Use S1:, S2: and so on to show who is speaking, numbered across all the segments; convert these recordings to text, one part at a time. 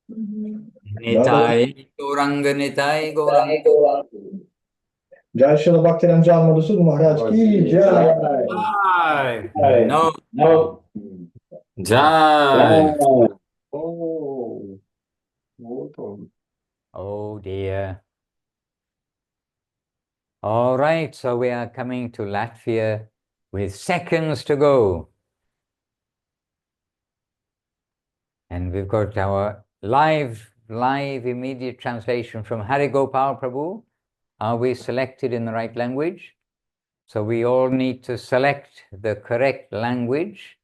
S1: Nitai, Gaurang, Nitai, Gaurang.
S2: जय श्री भक्तिरंजन मधुसूदन महाराज की जय।
S1: Jai. No. Jai. Oh dear. All right, so we are coming to Latvia with seconds to go. And we've got our live immediate translation from Hari Gopal Prabhu. Are we selected in the right language? So we all need to select the correct language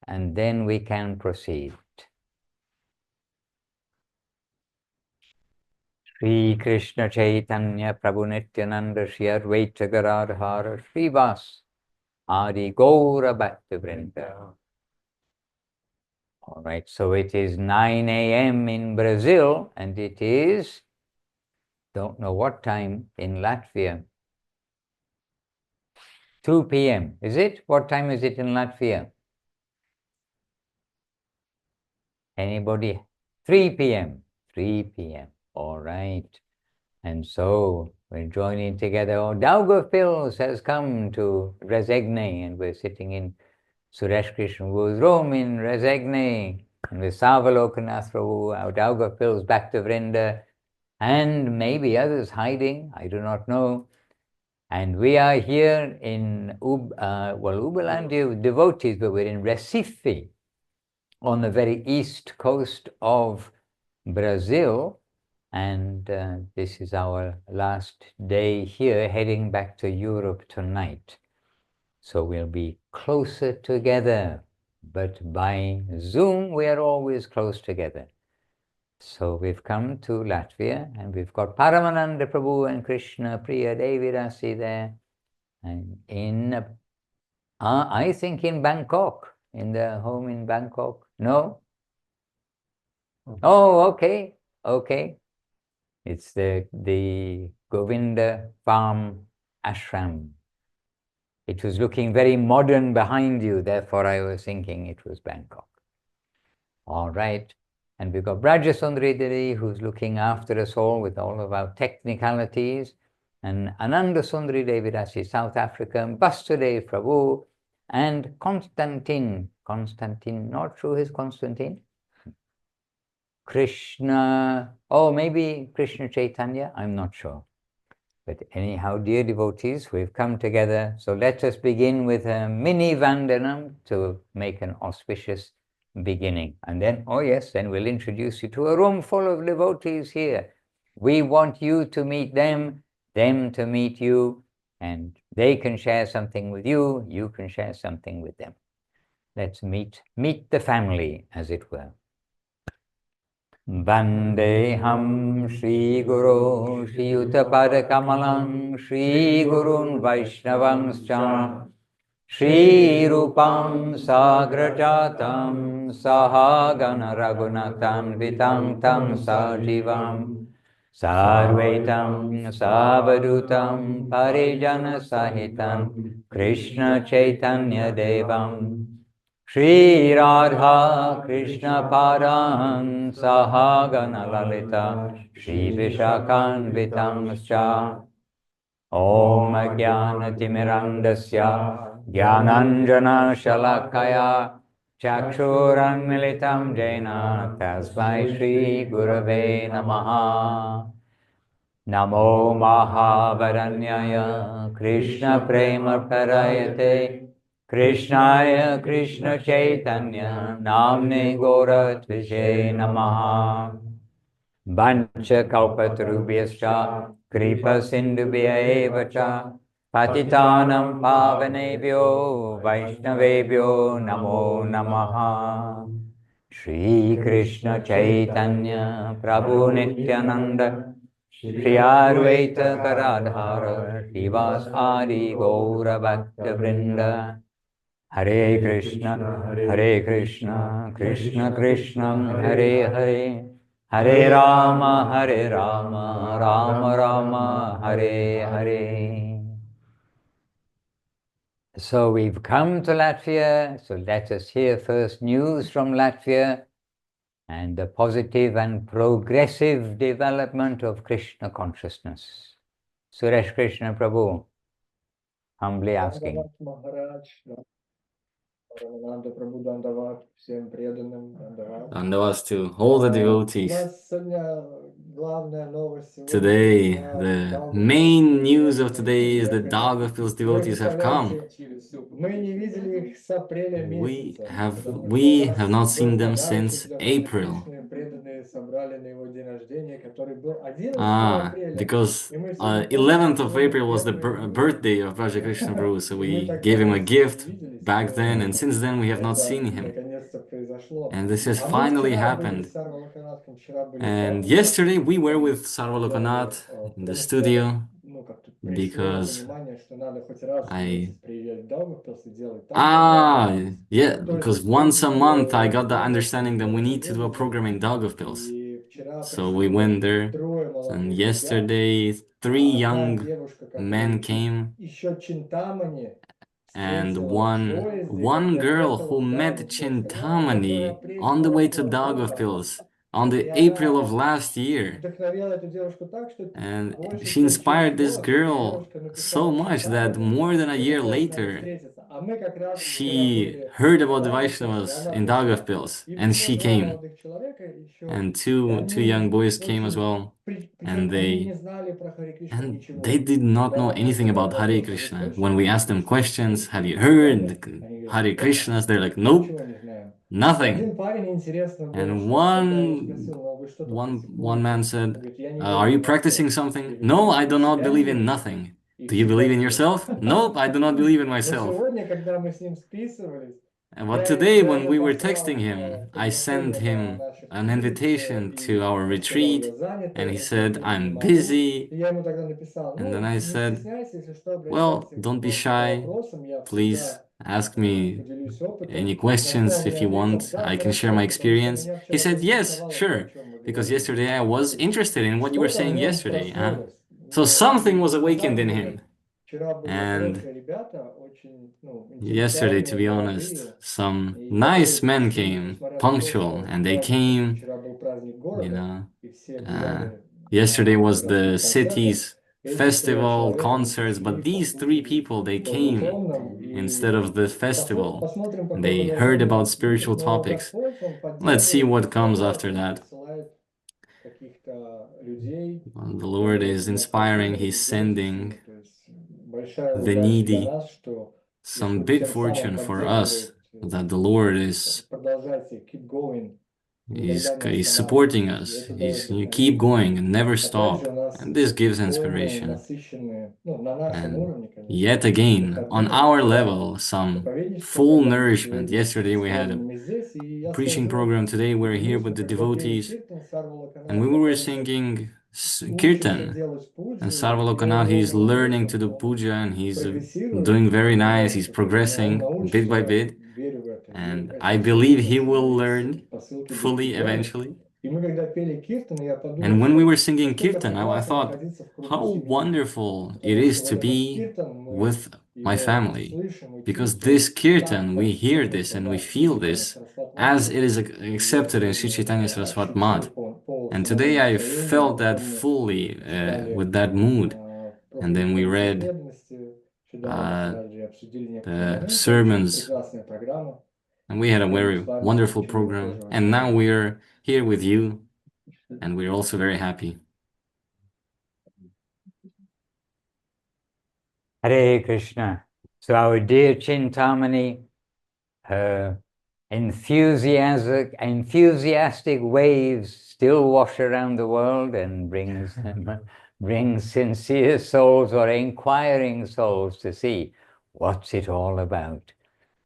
S1: and then we can proceed. Shri Krishna Chaitanya Prabhu Nityananda Shri Advaita Gadadhara Srivas Adi Gaura Bhakta Vrinda. All right, so it is 9 a.m. in Brazil and it is, don't know what time in Latvia. 2 p.m. Is it? What time is it in Latvia? Anybody? 3 p.m. 3 p.m. All right. And so we're joining together. Oh, Daugavpils has come to Resegne, and we're sitting in Suresh Krishna's room in Resegne, and with Savalokanath Prabhu, our Daugavpils back to Vrinda, and maybe others hiding, I do not know. And we are here in Uberland Devotees, but we're in Recife, on the very east coast of Brazil. And this is our last day here, heading back to Europe tonight. So we'll be closer together, but by Zoom we are always close together. So we've come to Latvia, and we've got Paramananda Prabhu and Krishna Priya Devi Rasi there, and in I think in Bangkok, in the home in Bangkok. No? Oh, okay, okay. It's the Govinda Farm Ashram. It was looking very modern behind you, therefore I was thinking it was Bangkok. All right. And we've got Brajasundari Devi, who's looking after us all with all of our technicalities, and Ananda Sundari Devi Dasi, South Africa, and Basudev Prabhu, and Constantine, not sure who's Constantine, Krishna, oh, maybe Krishna Chaitanya, I'm not sure. But anyhow, dear devotees, we've come together, so let us begin with a mini Vandanam to make an auspicious beginning. And then, oh yes, then we'll introduce you to a room full of devotees here. We want you to meet them to meet you, and they can share something with you, you can share something with them. Let's meet the family, as it were. Vandeham Shri Guru Shri Yuttapada Kamalam Shri Gurun Vaishnavanscha Shri Rupam Sagrajatam Sahagana Raghunathan Vitam Tam Sajivam Sarvetam Savadutam Parijana Sahitam Krishna Chaitanya Devam Shri Radha Krishna Padan Sahagana Lalita Shri Vishakan Vitamscha Om Jnana Timirandasya Jnananjana Shalakaya Chakshuran Militam Jena Tasmai Shri Gurave Namaha Namo Mahavaranyaya Krishna Prema Parayate Krishnaya Krishna Chaitanya Namne Goratvije Namaha Vancha Kalpatarubhyascha Kripa Sindhubhya Evacha Patitanam Pavanebhyo Vaishnavebhyo Namo Namaha Shri Krishna Chaitanya Prabhu Nityananda Shri Advaita Gadadhara Srivas Adi Gaura Bhakta Vrinda Hare Krishna Krishna Krishna Hare Hare Hare Rama Rama Rama Hare Hare. So we've come to Latvia, so let us hear first news from Latvia. and the positive and progressive development of Krishna consciousness. Suresh Krishna Prabhu, humbly asking.
S2: Maharaj, Ramananda Prabhu Dandavat, всем преданным Dandavat.
S3: Dandavats to all the
S2: У
S3: devotees.
S2: нас сегодня главная новость сегодня
S3: Today,
S2: на
S3: the
S2: Daugavpils
S3: main news of
S2: преданные
S3: today is that
S2: приехали.
S3: Daugavpils
S2: Вы
S3: devotees have come.
S2: представляете, мы не видели их с апреля
S3: We
S2: месяца,
S3: have
S2: потому что
S3: we
S2: у нас
S3: have not
S2: был
S3: seen them
S2: подарок
S3: since
S2: для Хари
S3: April.
S2: Кришны, преданные собрали на его день рождения, который был 11 апреля.
S3: Because
S2: И мы сегодня помним,
S3: 11th
S2: что
S3: of
S2: сегодня
S3: April was the
S2: первые дни.
S3: birthday of Raja Krishna Prabhu, so
S2: И мы
S3: we
S2: так
S3: gave him a
S2: давно с ним не
S3: gift
S2: виделись,
S3: back then, and
S2: что
S3: since then we have not
S2: это
S3: seen him.
S2: наконец-то произошло.
S3: And this has
S2: А мы
S3: finally
S2: вчера были
S3: happened.
S2: с Сарвалоканатком, вчера были
S3: And
S2: дома,
S3: yesterday we were with Sarva
S2: делали,
S3: Lokanath in the
S2: потому что,
S3: studio
S2: ну, как-то пришло
S3: because
S2: понимание, что надо хоть раз в
S3: I
S2: месяц приезжать в Даугавпилс и делать там программу.
S3: yeah,
S2: Ну, то
S3: because
S2: есть
S3: once a month I
S2: в
S3: got the
S2: год
S3: understanding that we
S2: делать
S3: need to do a
S2: ежегодно.
S3: program in Daugavpils.
S2: И вчера
S3: So we
S2: пришли
S3: went there,
S2: трое
S3: and
S2: молодых ребят,
S3: yesterday 3
S2: одна
S3: young
S2: девушка,
S3: men
S2: которую
S3: came,
S2: еще Чинтамани
S3: and
S2: встретила в
S3: one
S2: поезде,
S3: one
S2: как
S3: girl
S2: ехала
S3: who
S2: в
S3: met
S2: Даугавпилс. Она, которая
S3: Chintamani on the
S2: приехала
S3: way
S2: с
S3: to
S2: Лагота,
S3: Daugavpils on
S2: и
S3: the April of
S2: она
S3: last year.
S2: вдохновила эту девушку так, что
S3: And
S2: больше
S3: she
S2: чем через
S3: inspired this
S2: год
S3: girl
S2: девушка
S3: so
S2: написала
S3: much that
S2: Чинтамани
S3: more than a
S2: и
S3: year
S2: хотела с нами
S3: later,
S2: встретиться. А мы как раз вчера
S3: she
S2: были
S3: heard
S2: в
S3: about the
S2: Даугавпилсе,
S3: Vaishnavas
S2: она
S3: in
S2: пришла.
S3: Daugavpils,
S2: И
S3: and
S2: пришло
S3: she
S2: два
S3: came.
S2: молодых человека еще,
S3: And
S2: и
S3: two young
S2: они
S3: boys came as
S2: очень...
S3: well,
S2: Причем
S3: and
S2: они не знали про Хари Кришну
S3: they
S2: ничего.
S3: did not know
S2: Когда мы
S3: anything
S2: задаем
S3: about Hare
S2: вопрос, вы
S3: Krishna.
S2: слышали
S3: When we
S2: про
S3: asked them
S2: Кришну?
S3: questions, have you
S2: Слышали?
S3: heard
S2: Они говорят,
S3: Hare
S2: нет,
S3: Krishnas? They're like, nope,
S2: ничего не знаем.
S3: nothing.
S2: Один парень интересно был,
S3: And
S2: что когда я его спросил, ну вы что-то
S3: one man
S2: Он
S3: said,
S2: говорит, я не
S3: are
S2: верю
S3: you
S2: ни во что.
S3: practicing
S2: Я
S3: something?
S2: говорю,
S3: No, I
S2: ты
S3: do
S2: в
S3: not
S2: себя не
S3: believe in
S2: веришь?
S3: nothing.
S2: И
S3: Do you
S2: в
S3: believe
S2: себя
S3: in
S2: не веришь.
S3: yourself? Nope, I do not believe in
S2: Но
S3: myself.
S2: сегодня, когда мы с ним списывались,
S3: But
S2: я
S3: today, when
S2: ему
S3: we were
S2: послал
S3: texting him, I sent
S2: приглашение на
S3: him
S2: наше
S3: an
S2: хранилище,
S3: invitation to
S2: и
S3: our
S2: он сказал, я
S3: retreat,
S2: занят,
S3: and he
S2: этот
S3: said,
S2: день не
S3: I'm
S2: могу.
S3: busy.
S2: И я ему тогда написал,
S3: And then
S2: ну,
S3: I
S2: не
S3: said,
S2: стесняйся, если что,
S3: well,
S2: обращайся
S3: don't be
S2: по
S3: shy.
S2: вопросам, я
S3: Please
S2: всегда
S3: ask me
S2: поделюсь опытом.
S3: any
S2: На что
S3: questions
S2: он
S3: if
S2: мне
S3: you
S2: ответил,
S3: want.
S2: да,
S3: I can share
S2: хорошо,
S3: my
S2: потому что
S3: experience.
S2: меня
S3: He
S2: вчера
S3: said, yes,
S2: заинтересовало то, о
S3: sure,
S2: чем вы
S3: because
S2: говорили.
S3: yesterday I was interested in what you were
S2: Что-то в
S3: saying
S2: нем
S3: yesterday. Huh?
S2: проснулось.
S3: So
S2: Но
S3: something was
S2: на
S3: awakened
S2: самом
S3: in
S2: деле
S3: him.
S2: вчера были
S3: And
S2: хорошие ребята, очень
S3: yesterday, to
S2: интеллектуальные,
S3: be honest,
S2: молодые.
S3: some
S2: И я
S3: nice
S2: уверен,
S3: men
S2: что
S3: came,
S2: несмотря на то,
S3: punctual,
S2: что
S3: and they
S2: праздник,
S3: came,
S2: вчера был праздник
S3: you
S2: города,
S3: know.
S2: и все
S3: Uh,
S2: гуляли
S3: yesterday
S2: на
S3: was the
S2: городских концертах,
S3: city's
S2: эти трое
S3: festival,
S2: человек, они
S3: concerts,
S2: пришли,
S3: but these three
S2: послушали
S3: people, they
S2: о
S3: came
S2: духовном,
S3: instead
S2: и
S3: of the festival.
S2: посмотрим, какое
S3: They heard about
S2: продолжение будет.
S3: spiritual
S2: Но
S3: topics.
S2: Господь, Он
S3: Let's see
S2: поддерживает
S3: what
S2: тех,
S3: comes
S2: кого
S3: after
S2: Он
S3: that.
S2: посылает каких-то людей,
S3: The
S2: у
S3: Lord
S2: которых
S3: is inspiring,
S2: необходимо
S3: He's
S2: сделать
S3: sending
S2: усилия. То есть большая
S3: the
S2: удача для
S3: needy
S2: нас, что
S3: some
S2: Господь
S3: big
S2: тем самым
S3: fortune for us,
S2: поддерживает.
S3: that the Lord is
S2: Продолжайте, keep going,
S3: He's,
S2: никогда не
S3: he's supporting
S2: останавливайтесь. И
S3: us.
S2: это дает
S3: You keep
S2: вдохновение.
S3: going and never
S2: А также
S3: stop.
S2: у нас
S3: And this gives
S2: полные,
S3: inspiration.
S2: насыщенные, ну, на нашем
S3: And
S2: уровне, конечно,
S3: yet again, on
S2: выходные.
S3: our
S2: Вчера
S3: level, some
S2: проповедническая
S3: full
S2: программа,
S3: nourishment.
S2: сегодня
S3: Yesterday
S2: с
S3: we had a
S2: преданными здесь. И я
S3: preaching
S2: скажу,
S3: program. Today we're here with
S2: единственное,
S3: the
S2: когда пели
S3: devotees.
S2: киртан, Сарва
S3: And we
S2: Локаната,
S3: were
S2: он сейчас
S3: singing
S2: учится
S3: kirtan.
S2: делать
S3: And
S2: пуджу, и
S3: Sarvalokanat,
S2: его
S3: he's learning to
S2: возрастом
S3: do
S2: он
S3: puja and he's
S2: прогрессирует.
S3: doing very
S2: И
S3: nice.
S2: я
S3: He's
S2: думаю, он
S3: progressing bit
S2: научится,
S3: by
S2: я
S3: bit.
S2: верю в это. И
S3: And I
S2: это
S3: believe
S2: действительно
S3: he will
S2: становится,
S3: learn
S2: эти посылки
S3: fully
S2: достигают.
S3: eventually.
S2: И мы когда пели киртан, я подумал,
S3: And when we
S2: что
S3: were singing
S2: насколько
S3: kirtan, I
S2: прекрасно
S3: thought,
S2: находиться в кругу
S3: how
S2: семьи.
S3: wonderful it
S2: Потому что
S3: is
S2: вот
S3: to
S2: этот
S3: be
S2: киртан, мы
S3: with my
S2: его
S3: family.
S2: слышим и
S3: Because this
S2: чувствуем так,
S3: kirtan, we
S2: как
S3: hear
S2: Шри
S3: this and we
S2: Чайтанья
S3: feel
S2: Сарасват
S3: this
S2: Мат.
S3: as it is
S2: И я
S3: accepted in Sri
S2: сегодня
S3: Chaitanya
S2: это
S3: Saraswat
S2: ощутил
S3: Madh.
S2: по
S3: And
S2: самому
S3: today I
S2: настроению,
S3: felt
S2: когда
S3: that
S2: мы
S3: fully
S2: читали
S3: with that mood. And then we
S2: проповедь о
S3: read
S2: преданности, Шидама Махараджи, обсудили некоторые
S3: the
S2: моменты. Очень
S3: sermons,
S2: прекрасная программа.
S3: and we had a
S2: Мы
S3: very
S2: с вами
S3: wonderful
S2: чему
S3: program.
S2: тоже
S3: And now
S2: рады.
S3: we're here with you, and we're also very happy.
S1: Hare Krishna. So our dear Chintamani, her enthusiastic waves still wash around the world and brings sincere souls or inquiring souls to see what's it all about.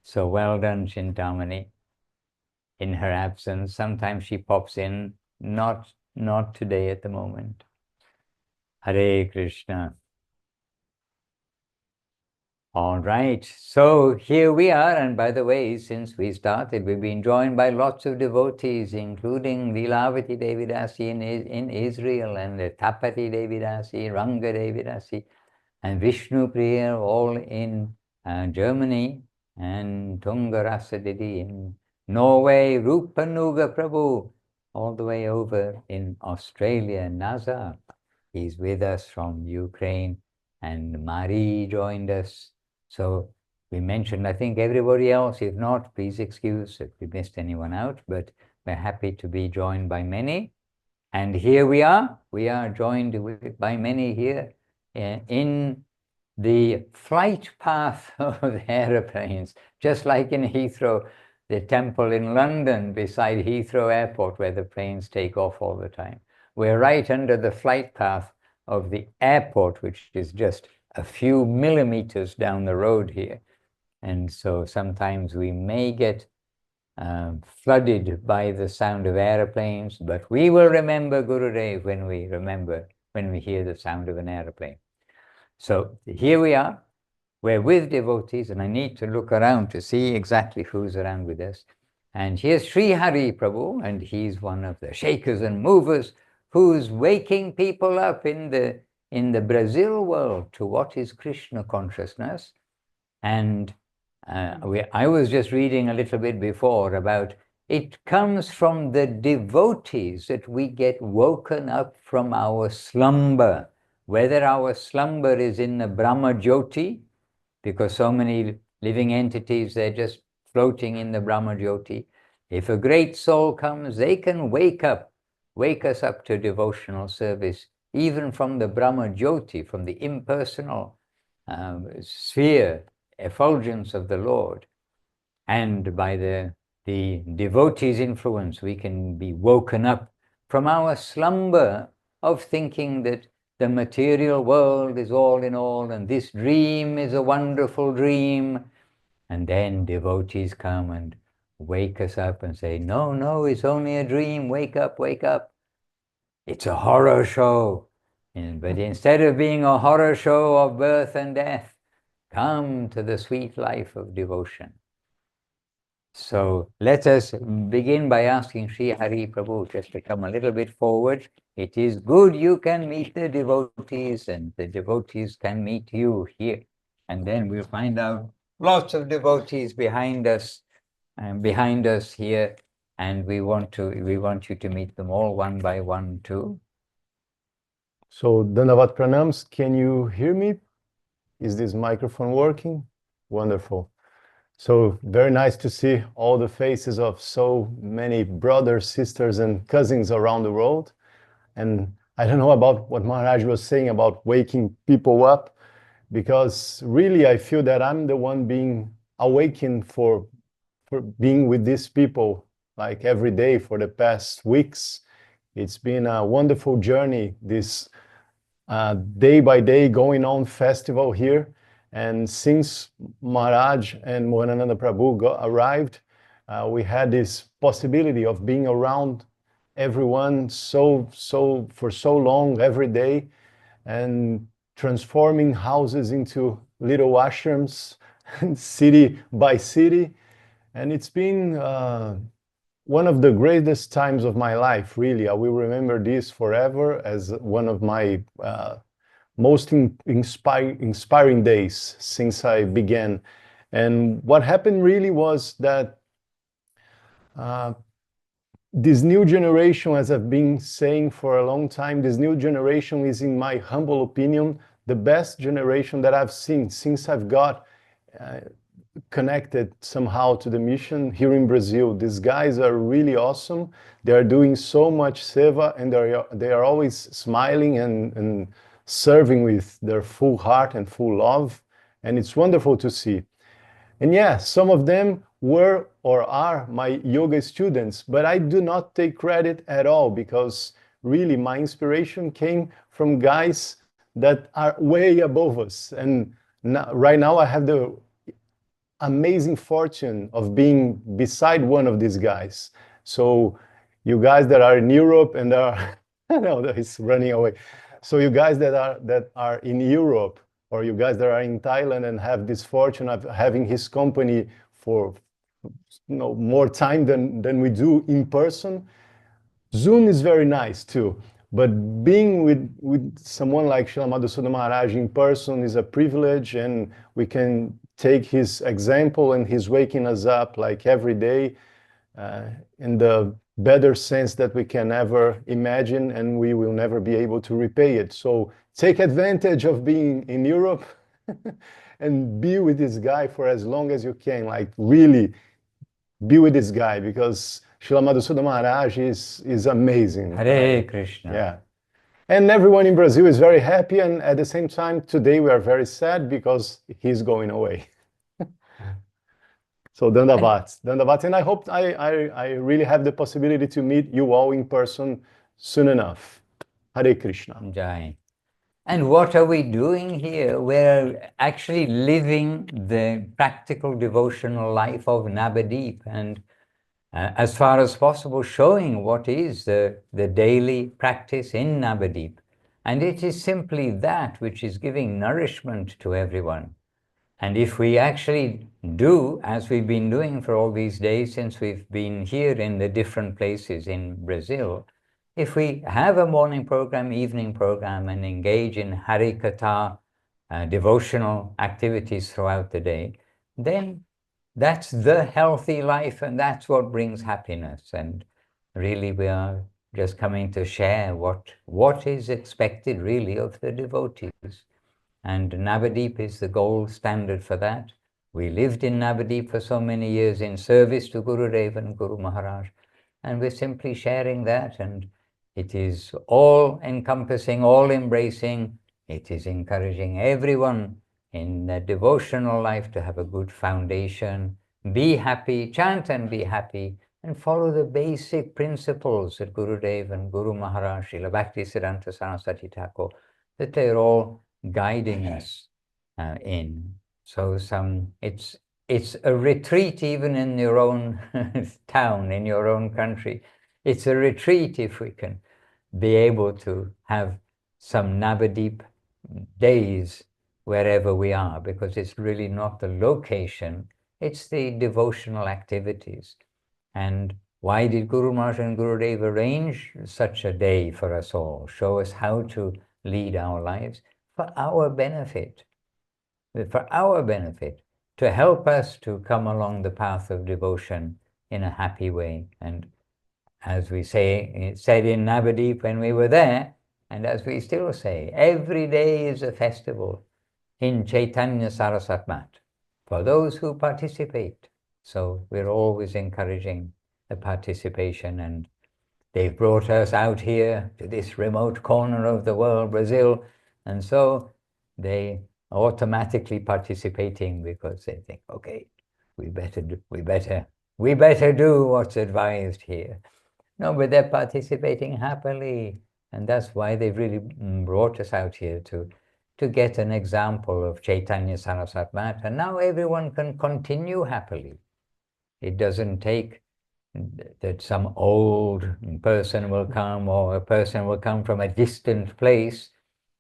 S1: So well done, Chintamani. In her absence, sometimes she pops in, not today at the moment. Hare Krishna. All right, so here we are, and by the way, since we started, we've been joined by lots of devotees, including Lilavati Devidasi in Israel, and Tapati Devidasi, Ranga Devidasi, and Vishnu Priya, all in Germany, and Tunga Rasa Didi in Norway, Rupanuga Prabhu all the way over in Australia, Nazar. He's with us from Ukraine, and Marie joined us. So we mentioned, I think, everybody else. If not, please excuse if we missed anyone out, but we're happy to be joined by many. And here we are joined by many here in the flight path of aeroplanes, just like in Heathrow, the temple in London beside Heathrow Airport, where the planes take off all the time. We're right under the flight path of the airport, which is just a few millimeters down the road here. And so sometimes we may get flooded by the sound of airplanes, but we will remember Gurudev when we hear the sound of an airplane. So here we are, we're with devotees, and I need to look around to see exactly who's around with us. And here's Sri Hari Prabhu, and he's one of the shakers and movers who's waking people up in the Brazil world to what is Krishna consciousness. And I was just reading a little bit before about it comes from the devotees that we get woken up from our slumber, whether our slumber is in the Brahma Jyoti, because so many living entities, they're just floating in the Brahma Jyoti. If a great soul comes, they can wake us up to devotional service, even from the Brahma Jyoti, from the impersonal sphere, effulgence of the Lord. And by the devotee's influence, we can be woken up from our slumber of thinking that the material world is all in all, and this dream is a wonderful dream. And then devotees come and wake us up and say, no, no, it's only a dream. Wake up, wake up. It's a horror show. But instead of being a horror show of birth and death, come to the sweet life of devotion. So let us begin by asking Sri Hari Prabhu just to come a little bit forward. It is good you can meet the devotees, and the devotees can meet you here. And then we'll find out lots of devotees behind us here, and we want you to meet them all one by one too.
S4: So Dandavat Pranams, can you hear me? Is this microphone working? Wonderful. So very nice to see all the faces of so many brothers, sisters, and cousins around the world. And I don't know about what Maharaj was saying about waking people up, because really I feel that I'm the one being awakened for being with these people like every day for the past weeks. It's been a wonderful journey, this day by day going on festival here. And since Maharaj and Mohanananda Prabhu arrived, we had this possibility of being around everyone for so long every day, and transforming houses into little ashrams, city by city. And it's been one of the greatest times of my life, really. I will remember this forever as one of my most inspiring days since I began. And what happened really was that this new generation, as I've been saying for a long time, this new generation is, in my humble opinion, the best generation that I've seen since I've got connected somehow to the mission here in Brazil. These guys are really awesome. They are doing so much seva, and they are always smiling and serving with their full heart and full love. And it's wonderful to see. And yeah, some of them were or are my yoga students, but I do not take credit at all, because really my inspiration came from guys that are way above us. And right now I have the amazing fortune of being beside one of these guys. So you guys that are in Europe and are, no, he's running away. So you guys that are in Europe, or you guys that are in Thailand and have this fortune of having his company for more time than we do in person, Zoom is very nice too. But being with someone like Srila Madhusudan Maharaj in person is a privilege, and we can take his example, and he's waking us up like every day. And the better sense that we can ever imagine, and we will never be able to repay it. So take advantage of being in Europe and be with this guy for as long as you can. Like really be with this guy, because Srila Madhusudan Maharaj is amazing.
S1: Hare Krishna.
S4: Yeah. And everyone in Brazil is very happy, and at the same time, today we are very sad because he's going away. So Dandavat, Dandavat, and I hope I really have the possibility to meet you all in person soon enough. Hare Krishna.
S1: Jai. And what are we doing here? We're actually living the practical devotional life of Navadip, and as far as possible showing what is the daily practice in Navadip. And it is simply that which is giving nourishment to everyone. And if we actually do, as we've been doing for all these days since we've been here in the different places in Brazil, if we have a morning program, evening program, and engage in Harikatha, devotional activities throughout the day, then that's the healthy life, and that's what brings happiness. And really we are just coming to share what is expected really of the devotees. And Navadip is the gold standard for that. We lived in Navadip for so many years in service to Gurudev and Guru Maharaj, and we're simply sharing that, and it is all encompassing, all embracing. It is encouraging everyone in their devotional life to have a good foundation, be happy, chant and be happy, and follow the basic principles that Gurudev and Guru Maharaj, Srila Bhaktisiddhanta Saraswati Thakur, that they're all guiding us in. So it's a retreat even in your own town, in your own country. It's a retreat if we can be able to have some Navadip days wherever we are, because it's really not the location, it's the devotional activities. And why did Guru Maharaj and Gurudev arrange such a day for us all, show us how to lead our lives? For our benefit, to help us to come along the path of devotion in a happy way. And as we said in Navadip when we were there, and as we still say, every day is a festival in Chaitanya Saraswat Mat for those who participate. So we're always encouraging the participation, and they've brought us out here to this remote corner of the world, Brazil, and so they are automatically participating because they think, okay, we better do what's advised here. No, but they're participating happily, and that's why they've really brought us out here to get an example of Chaitanya Saraswat Mat, and now everyone can continue happily. It doesn't take that some old person will come, or a person will come from a distant place.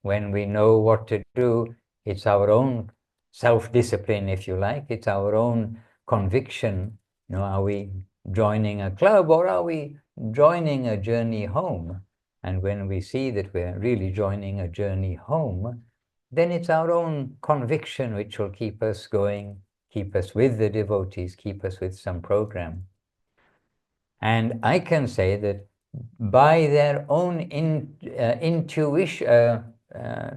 S1: When we know what to do, it's our own self-discipline, if you like. It's our own conviction. You know, are we joining a club, or are we joining a journey home? And when we see that we're really joining a journey home, then it's our own conviction which will keep us going, keep us with the devotees, keep us with some program. And I can say that by their own intuition,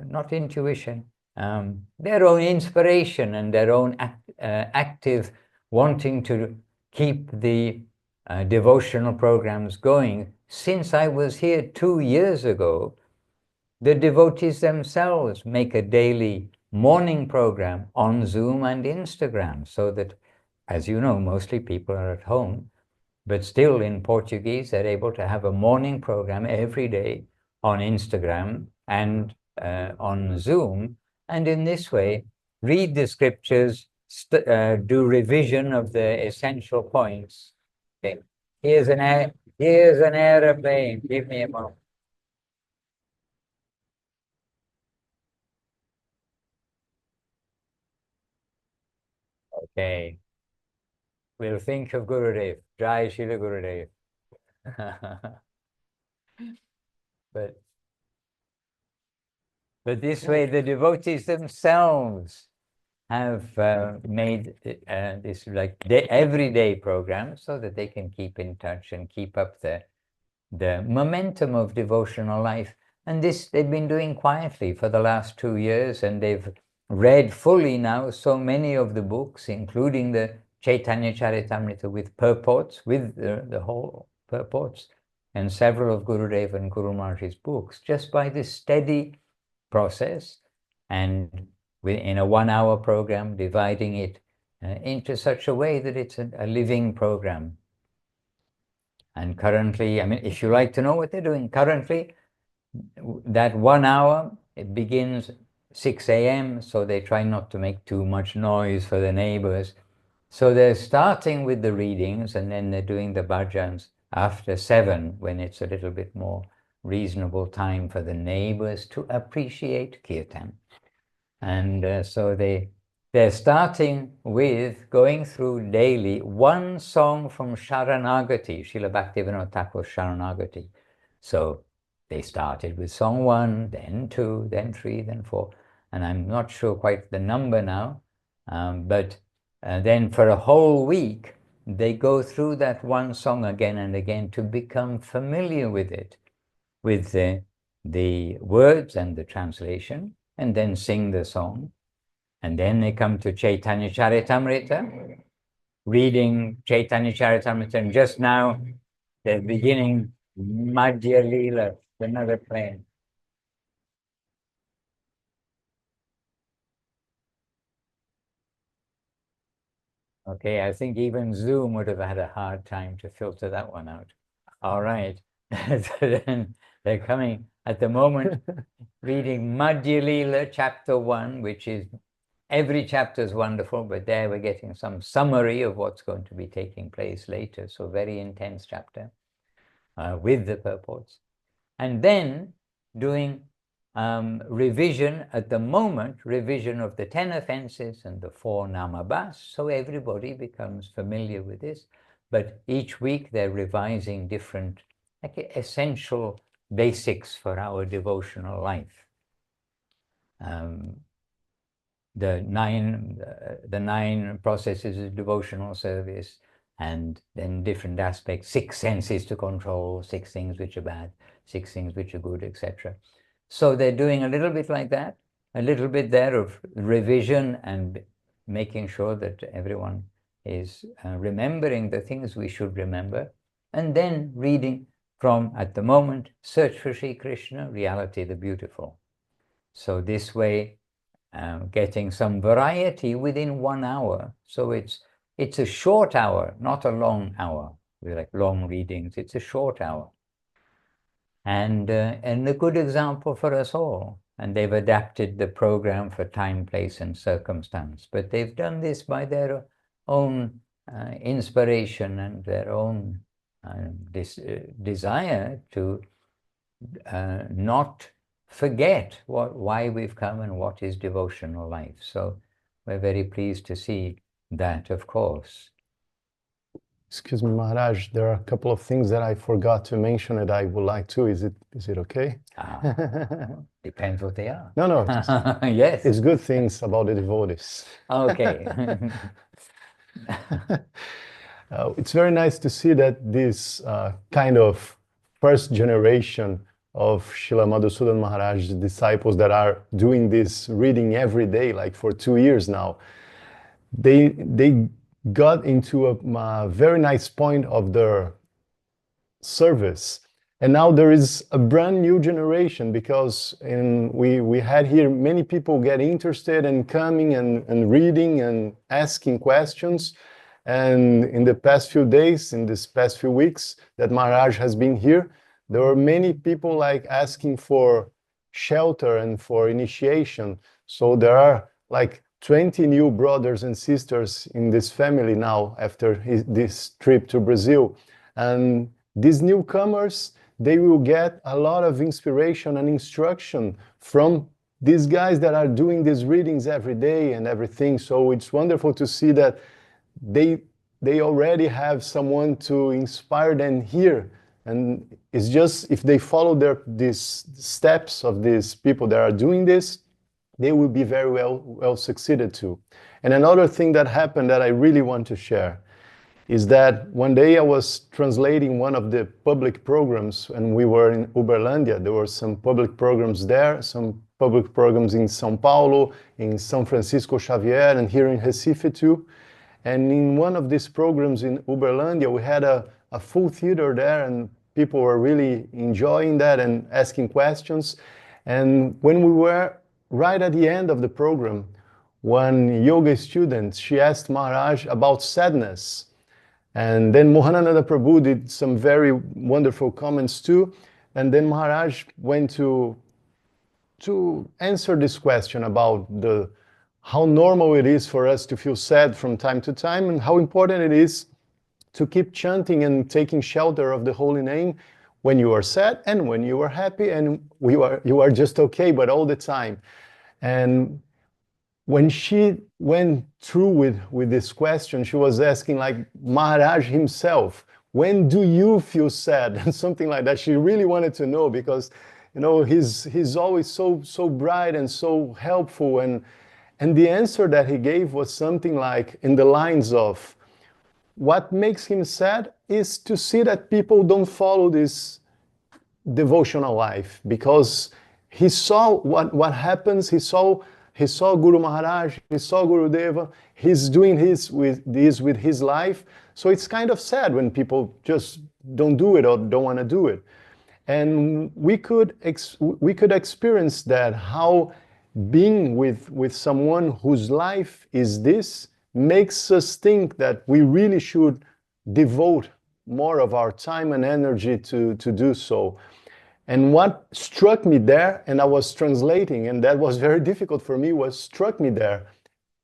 S1: not intuition, their own inspiration and their own active wanting to keep the devotional programs going, since I was here 2 years ago, the devotees themselves make a daily morning program on Zoom and Instagram, so that, as you know, mostly people are at home, but still in Portuguese, they're able to have a morning program every day on Instagram and on Zoom. And in this way, read the scriptures, do revision of the essential points. Okay. Here's an airplane. Give me a moment. Okay. We'll think of Gurudev. Jai Shila Gurudev. But this way, the devotees themselves have made this like everyday program so that they can keep in touch and keep up the momentum of devotional life. And this they've been doing quietly for the last 2 years, and they've read fully now so many of the books, including the Chaitanya Charitamrita with purports, with the whole purports, and several of Gurudev and Guru Maharaj's books, just by this steady process, and in a 1-hour program, dividing it into such a way that it's a living program. And currently, I mean, if you like to know what they're doing, currently, that 1 hour, it begins 6 a.m., so they try not to make too much noise for the neighbors. So they're starting with the readings, and then they're doing the bhajans after 7, when it's a little bit more reasonable time for the neighbors to appreciate kirtan. And so they're starting with going through daily one song from Sharanagati, Srila Bhaktivinoda Thakur's Sharanagati. So they started with song 1, then 2, then 3, then 4, and I'm not sure quite the number now, but then for a whole week, they go through that one song again and again to become familiar with it, with the words and the translation, and then sing the song. And then they come to Chaitanya Charitamrita, reading Chaitanya Charitamrita, and just now they're beginning Madhya Leela, another plane. Okay, I think even Zoom would have had a hard time to filter that one out. All right. So then they're coming at the moment reading Madhya Leela, chapter 1, which is, every chapter is wonderful, but there we're getting some summary of what's going to be taking place later. So very intense chapter with the purports. And then doing revision at the moment, revision of the 10 offenses and the 4 namabhas, so everybody becomes familiar with this. But each week they're revising different essential basics for our devotional life. The nine processes of devotional service, and then different aspects, 6 senses to control, 6 things which are bad, 6 things which are good, etc. So they're doing a little bit like that, a little bit there of revision and making sure that everyone is remembering the things we should remember, and then reading from, at the moment, Search for Sri Krishna, Reality the Beautiful. So this way, getting some variety within 1 hour. So it's a short hour, not a long hour. We like long readings. It's a short hour. And a good example for us all. And they've adapted the program for time, place, and circumstance. But they've done this by their own inspiration and their own desire to not forget why we've come and what is devotional life. So we're very pleased to see that, of course.
S4: Excuse me, Maharaj, there are a couple of things that I forgot to mention that I would like to. Is it okay?
S1: Depends what they are.
S4: No.
S1: Yes.
S4: It's good things about the devotees.
S1: Okay.
S4: It's very nice to see that this kind of first generation of Srila Madhusudan Maharaj's disciples that are doing this reading every day, like for 2 years now, they got into a very nice point of their service. And now there is a brand new generation, because we had here many people get interested in coming and reading and asking questions. And in the past few days, in this past few weeks that Maharaj has been here, there were many people like asking for shelter and for initiation. So there are like 20 new brothers and sisters in this family now after this trip to Brazil. And these newcomers, they will get a lot of inspiration and instruction from these guys that are doing these readings every day and everything. So it's wonderful to see that they already have someone to inspire them here. And it's just if they follow these steps of these people that are doing this, they will be very well succeeded too. And another thing that happened that I really want to share is that one day I was translating one of the public programs, and we were in Uberlândia. There were some public programs there, some public programs in São Paulo, in São Francisco Xavier, and here in Recife too. And in one of these programs in Uberlândia, we had a full theater there, and people were really enjoying that and asking questions. And when we were right at the end of the program, one yoga student, she asked Maharaj about sadness. And then Mohanananda Prabhu did some very wonderful comments too. And then Maharaj went to answer this question about how normal it is for us to feel sad from time to time, and how important it is to keep chanting and taking shelter of the holy name when you are sad and when you are happy, and you are just okay, but all the time. And when she went through with this question, she was asking like Maharaj himself, when do you feel sad? And something like that. She really wanted to know, because he's always so bright and so helpful. And the answer that he gave was something like in the lines of, what makes him sad is to see that people don't follow this devotional life, because he saw what happens. He saw Guru Maharaj, he saw Guru Deva, he's doing this with his life. So it's kind of sad when people just don't do it or don't want to do it. And we could experience that, how being with someone whose life is this makes us think that we really should devote more of our time and energy to do so. And what struck me there, and I was translating, and that was very difficult for me, struck me there.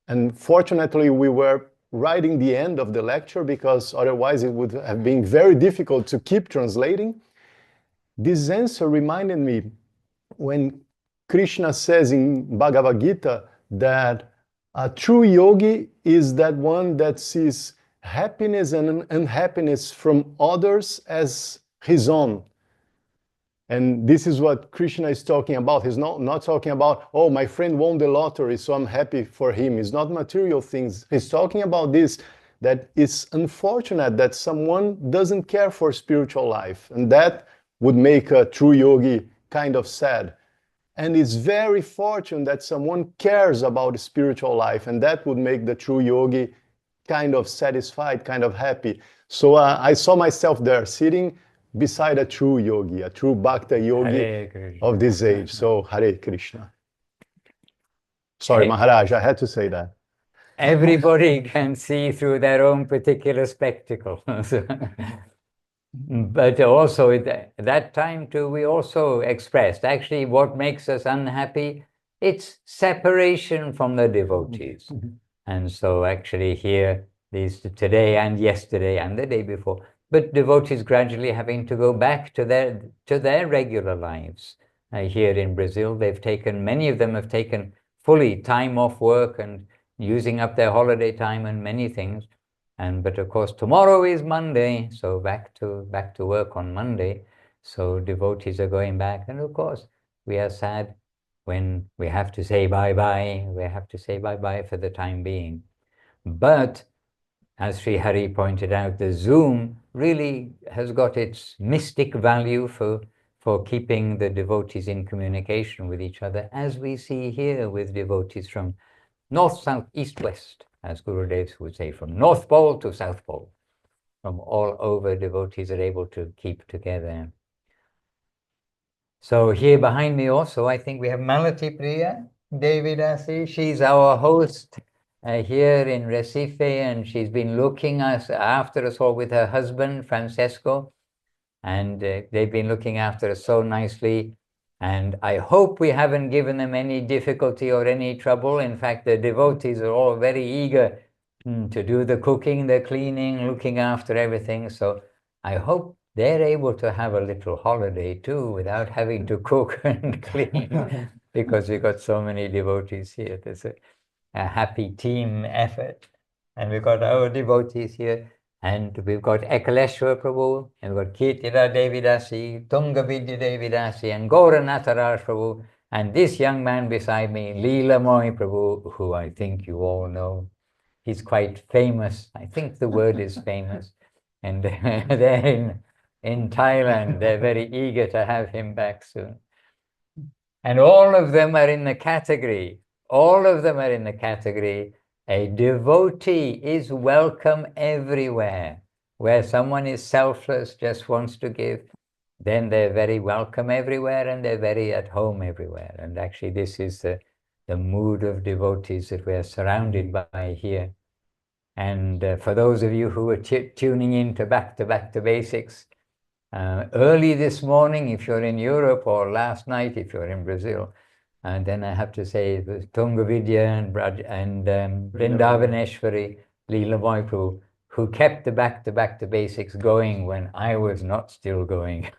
S4: And fortunately, we were writing the end of the lecture, because otherwise it would have been very difficult to keep translating. This answer reminded me when Krishna says in Bhagavad Gita that a true yogi is that one that sees happiness and unhappiness from others as his own. And this is what Krishna is talking about. He's not talking about, oh, my friend won the lottery, so I'm happy for him. It's not material things. He's talking about this, that it's unfortunate that someone doesn't care for spiritual life. And that would make a true yogi kind of sad. And it's very fortunate that someone cares about the spiritual life. And that would make the true yogi kind of satisfied, kind of happy. So I saw myself there sitting beside a true yogi, a true bhakta yogi of this age. So Hare Krishna. Sorry, Maharaj, I had to say that.
S1: Everybody can see through their own particular spectacle. But also at that time too, we also expressed, actually what makes us unhappy, it's separation from the devotees. And so actually here, today and yesterday and the day before, but devotees gradually having to go back to their regular lives. Here in Brazil, many of them have taken fully time off work and using up their holiday time and many things. But of course, tomorrow is Monday, so back to work on Monday. So devotees are going back, and of course, we are sad when we have to say bye-bye. We have to say bye-bye for the time being. But as Sri Hari pointed out, the Zoom really has got its mystic value for keeping the devotees in communication with each other, as we see here with devotees from north, south, east, west, as Gurudev would say, from North Pole to South Pole. From all over, devotees are able to keep together. So here behind me also, I think we have Malati Priya Devidasi. She's our host here in Recife, and she's been looking after us all with her husband, Francesco. And they've been looking after us so nicely. And I hope we haven't given them any difficulty or any trouble. In fact, the devotees are all very eager to do the cooking, the cleaning, looking after everything. So I hope they're able to have a little holiday too without having to cook and clean, because we've got so many devotees here. There's a happy team effort. And we've got our devotees here. And we've got Ekaleshwar Prabhu, and we've got Kirtira Devidasi, Tunga Vidya Devidasi, and Gaura Nataraj Prabhu. And this young man beside me, Leela Prabhu, who I think you all know, he's quite famous. I think the word is famous. And they're in Thailand. They're very eager to have him back soon. And all of them are in the category. All of them are in the category. A devotee is welcome everywhere. Where someone is selfless, just wants to give, then they're very welcome everywhere and they're very at home everywhere. And actually this is the mood of devotees that we're surrounded by here. And for those of you who are tuning in to Back to Basics, early this morning, if you're in Europe, or last night, if you're in Brazil, and then I have to say it was Tungavidya and Vrindavaneshwari, Leela Prabhu, who kept the Back to Basics going when I was not still going,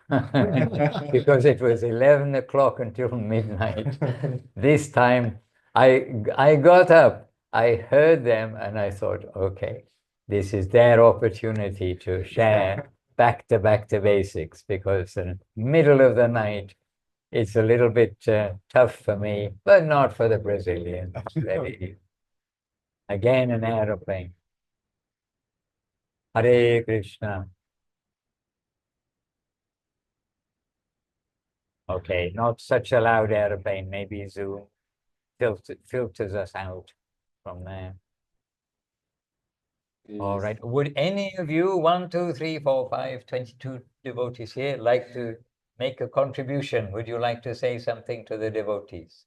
S1: because it was 11 o'clock until midnight. This time, I got up, I heard them, and I thought, okay, this is their opportunity to share back to Basics, because in the middle of the night, it's a little bit tough for me, but not for the Brazilians. Again, an aeroplane. Hare Krishna. Okay, not such a loud aeroplane. Maybe Zoom filters us out from there. All right. Would any of you, 1, 2, 3, 4, 5, 22 devotees here, like to make a contribution? Would you like to say something to the devotees?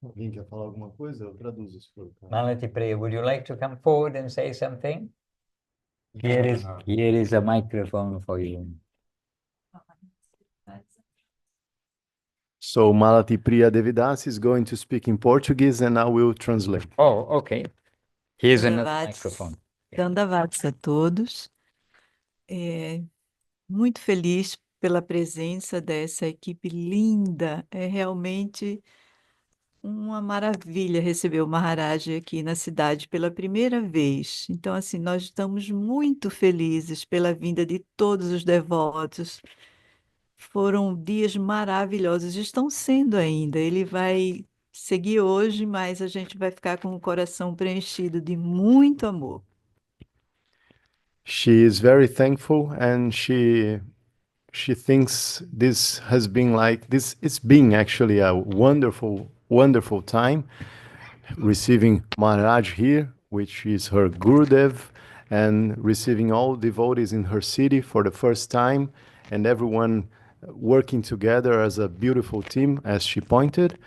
S4: Alguém quer falar alguma coisa? Eu traduzo se for o caso.
S1: Malati Priya, would you like to come forward and say something? Here is a microphone for you.
S4: So Malati Priya Devidas is going to speak in Portuguese and I will translate.
S1: Oh, okay. Here's another
S5: Dandavats.
S1: microphone.
S5: Dandavats a todos. Muito feliz pela presença dessa equipe linda. É realmente uma maravilha receber o Maharaj aqui na cidade pela primeira vez. Então, assim, nós estamos muito felizes pela vinda de todos os devotos. Foram dias maravilhosos, estão sendo ainda. Ele vai seguir hoje, mas a gente vai ficar com o coração preenchido de muito amor.
S4: She is very thankful and she thinks this has been like this. It's been actually a wonderful time receiving Maharaj here, which is her Gurudev, and receiving all devotees in her city for the first time, and everyone working together as a beautiful team, as she pointed.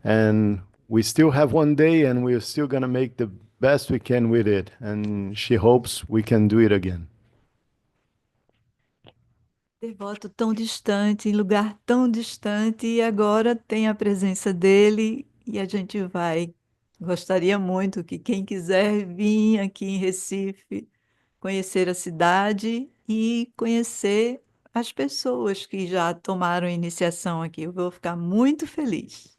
S4: And we still have one day and we're still going to make the best we can with it. And she hopes we can do it again.
S5: Devoto tão distante, em lugar tão distante, e agora tem a presença dele e a gente vai. Gostaria muito que quem quiser vir aqui em Recife, conhecer a cidade e conhecer as pessoas que já tomaram iniciação aqui. Eu vou ficar muito feliz.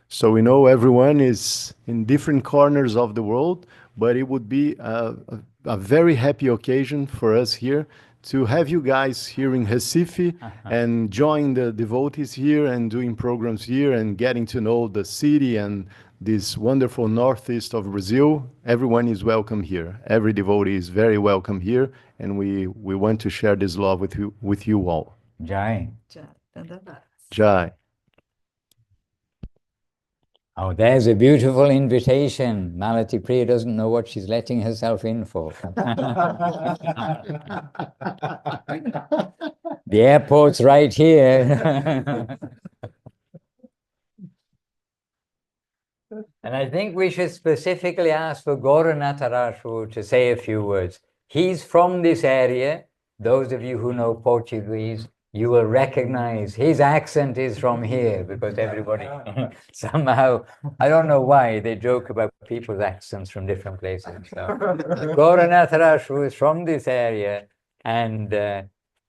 S4: So we know everyone is in different corners of the world, but it would be a very happy occasion for us here to have you guys here in Recife and join the devotees here and doing programs here and getting to know the city and this wonderful northeast of Brazil. Everyone is welcome here. Every devotee is very welcome here, and we want to share this love with you all.
S1: Jai.
S4: Jai.
S1: Oh, there's a beautiful invitation. Malati Priya doesn't know what she's letting herself in for. The airport's right here. And I think we should specifically ask for Gauranatharashu to say a few words. He's from this area. Those of you who know Portuguese, you will recognize his accent is from here, because everybody somehow, I don't know why, they joke about people's accents from different places. So, Gauranatharashu is from this area, and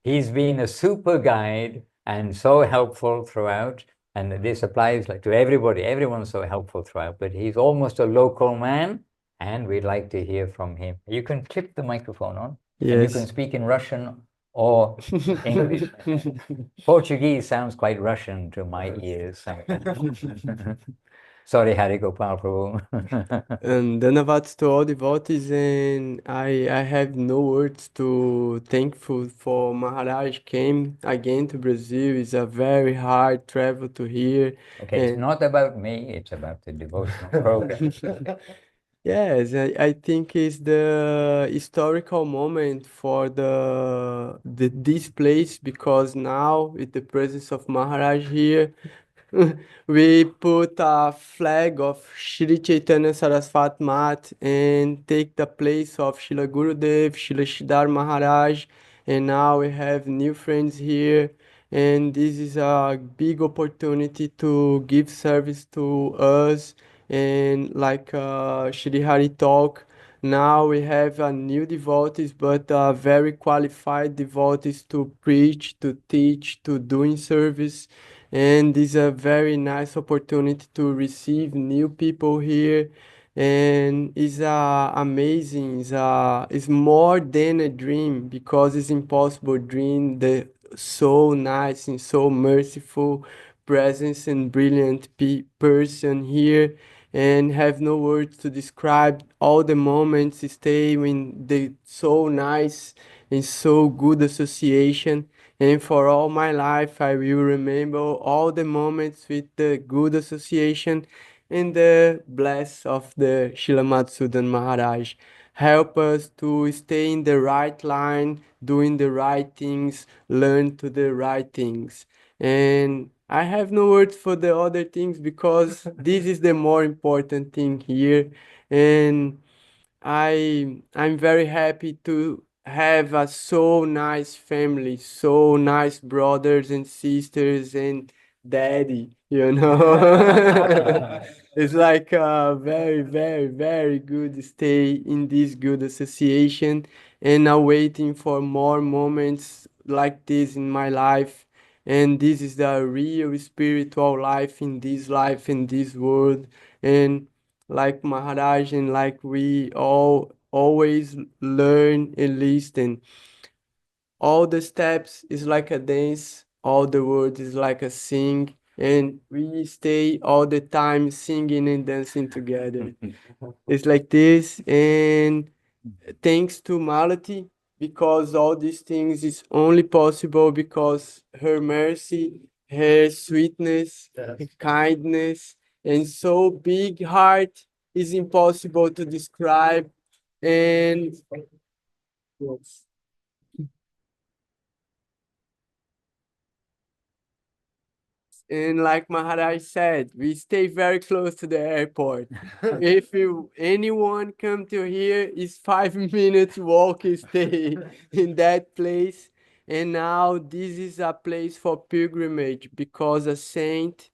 S1: he's been a super guide and so helpful throughout. And this applies like to everybody. Everyone's so helpful throughout, but he's almost a local man, and we'd like to hear from him. You can clip the microphone on.
S6: Yes.
S1: And you can speak in Russian or English. Portuguese sounds quite Russian to my ears. Sorry, Hari Gopal Prabhu.
S6: And Dhanavats to all devotees, and I have no words to thankful for Maharaj came again to Brazil. It's a very hard travel to here.
S1: Okay, it's not about me, it's about the devotional program.
S6: Yes, I think it's the historical moment for this place, because now with the presence of Maharaj here, we put a flag of Shri Chaitanya Saraswat Mat and take the place of Srila Gurudev, Srila Siddhar Maharaj, and now we have new friends here. And this is a big opportunity to give service to us. And like Shri Hari talk, now we have a new devotees, but very qualified devotees to preach, to teach, to doing service. And this is a very nice opportunity to receive new people here. And it's amazing. It's more than a dream, because it's impossible dream the so nice and so merciful presence and brilliant person here, and have no words to describe all the moments stay in the so nice and so good association. And for all my life, I will remember all the moments with the good association and the bless of the Srila Madhusudan Maharaj. Help us to stay in the right line, doing the right things, learn to the right things. And I have no words for the other things, because this is the more important thing here. And I'm very happy to have a so nice family, so nice brothers and sisters and daddy, you know. It's like a very, very, very good stay in this good association, and now waiting for more moments like this in my life. And this is the real spiritual life in this world. And like Maharaj, and like we all always learn and listen. All the steps is like a dance, all the words is like a sing, and we stay all the time singing and dancing together. It's like this, and thanks to Malati, because all these things is only possible because her mercy, her sweetness, her kindness, and so big heart is impossible to describe. And And like Maharaj said, we stay very close to the airport. If anyone come to here, it's 5 minutes walk stay in that place. And now this is a place for pilgrimage, because a saint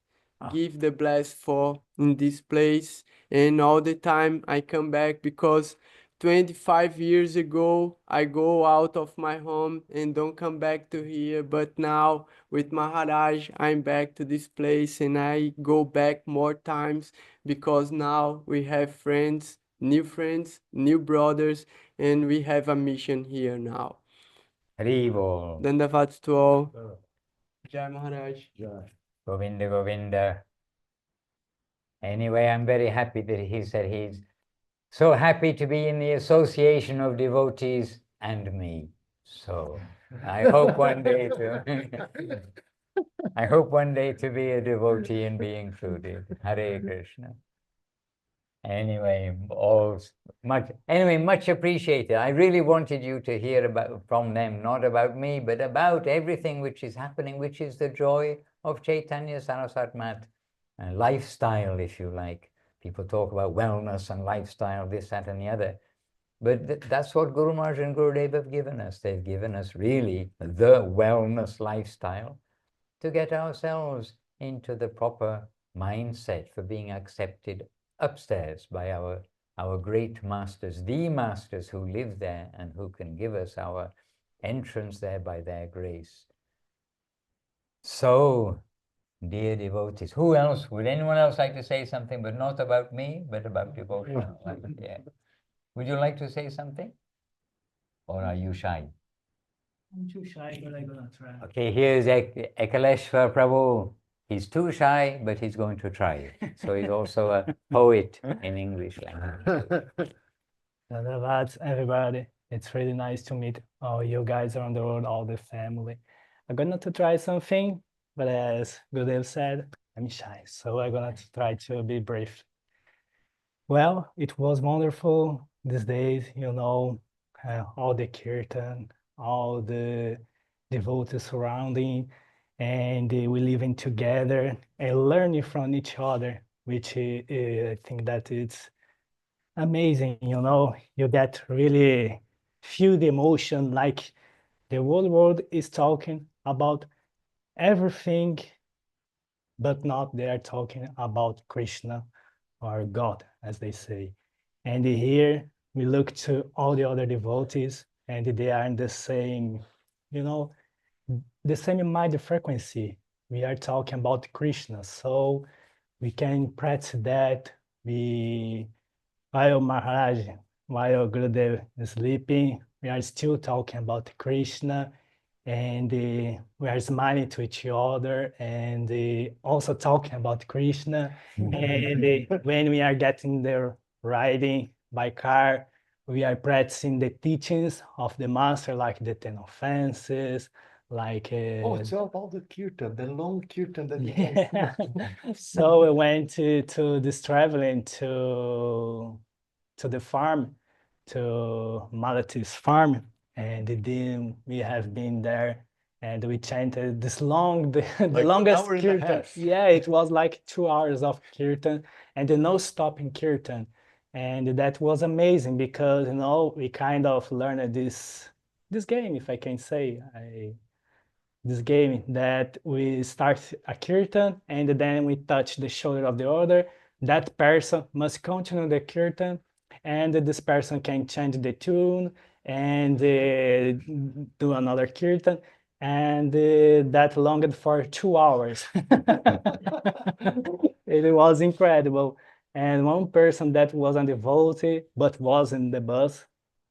S6: give the bless for in this place. And all the time I come back, because 25 years ago I go out of my home and don't come back to here. But now with Maharaj, I'm back to this place, and I go back more times, because now we have friends, new brothers, and we have a mission here now.
S1: Haribo.
S6: Dandavats to all. Jai Maharaj.
S1: Govinda, Govinda. Anyway, I'm very happy that he said he's so happy to be in the association of devotees and me. So I hope one day to I hope one day to be a devotee and be included. Hare Krishna. Anyway, much appreciated. I really wanted you to hear from them, not about me, but about everything which is happening, which is the joy of Chaitanya Saraswat Mat, lifestyle, if you like. People talk about wellness and lifestyle, this, that, and the other. But that's what Guru Maharaj and Gurudev have given us. They've given us really the wellness lifestyle to get ourselves into the proper mindset for being accepted upstairs by our great masters, the masters who live there and who can give us our entrance there by their grace. So, dear devotees, who else? Would anyone else like to say something, but not about me, but about devotion? Yeah. Would you like to say something? Or are you shy?
S7: I'm too shy, but I'm gonna try.
S1: Okay, here's Ekaleshwar Prabhu. He's too shy, but he's going to try. So he's also a poet in English language.
S7: That's everybody. It's really nice to meet all you guys around the world, all the family. I'm gonna to try something, but as Gurudev said, I'm shy, so I'm gonna try to be brief. Well, it was wonderful these days, all the kirtan, all the devotees surrounding, and we living together and learning from each other, which I think that it's amazing, you get really feel the emotion like the whole world is talking about everything, but not they are talking about Krishna or God, as they say. And here we look to all the other devotees, and they are in the same, the same mind frequency. We are talking about Krishna, so we can practice that. While Maharaj, while Gurudev is sleeping, we are still talking about Krishna, and we are smiling to each other, and also talking about Krishna. And when we are getting there riding by car, we are practicing the teachings of the master, like the 10 offenses, like
S4: Oh, it's all about the kirtan, the long kirtan that you
S7: yeah.
S4: guys
S7: So we went to this traveling to the farm, to Malati's farm, and then we have been there, and we chanted this long, the
S4: Like
S7: longest
S4: hour and a
S7: kirtan.
S4: half.
S7: Yeah, it was like 2 hours of kirtan, and no stopping kirtan, and that was amazing because we kind of learned this game, if I can say. This game that we start a kirtan and then we touch the shoulder of the other. That person must continue the kirtan, and this person can change the tune and do another kirtan, and that longed for 2 hours. It was incredible. And one person that was on the devotee but was in the bus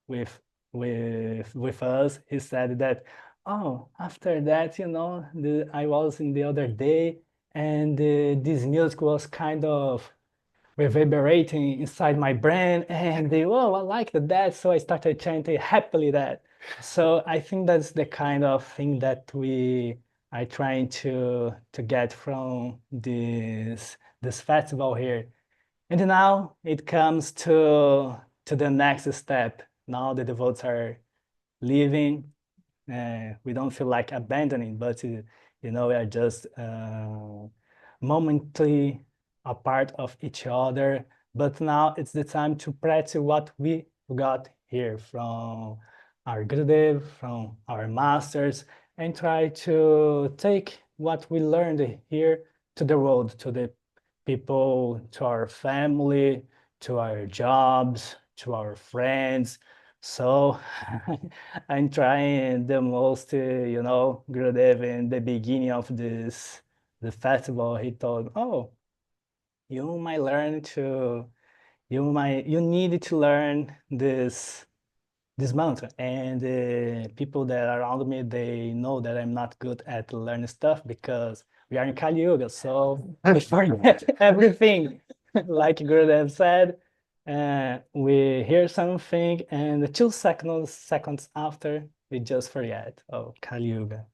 S7: with with us, he said that, oh, after that, I was in the other day, and this music was kind of reverberating inside my brain, and oh, I liked that, so I started chanting happily that. So I think that's the kind of thing that we are trying to get from this festival here. And now it comes to the next step. Now the devotees are leaving. We don't feel like abandoning, but we are just momentary a part of each other. But now it's the time to practice what we got here from our Gurudev, from our masters, and try to take what we learned here to the world, to the people, to our family, to our jobs, to our friends. So I'm trying the most, Gurudev in the beginning of the festival, he told, oh, you might learn to, you need to learn this mantra. And people that are around me, they know that I'm not good at learning stuff because we are in Kali Yuga, so we forget everything. Like Gurudev said, we hear something, and 2 seconds after, we just forget. Oh, Kali Yuga.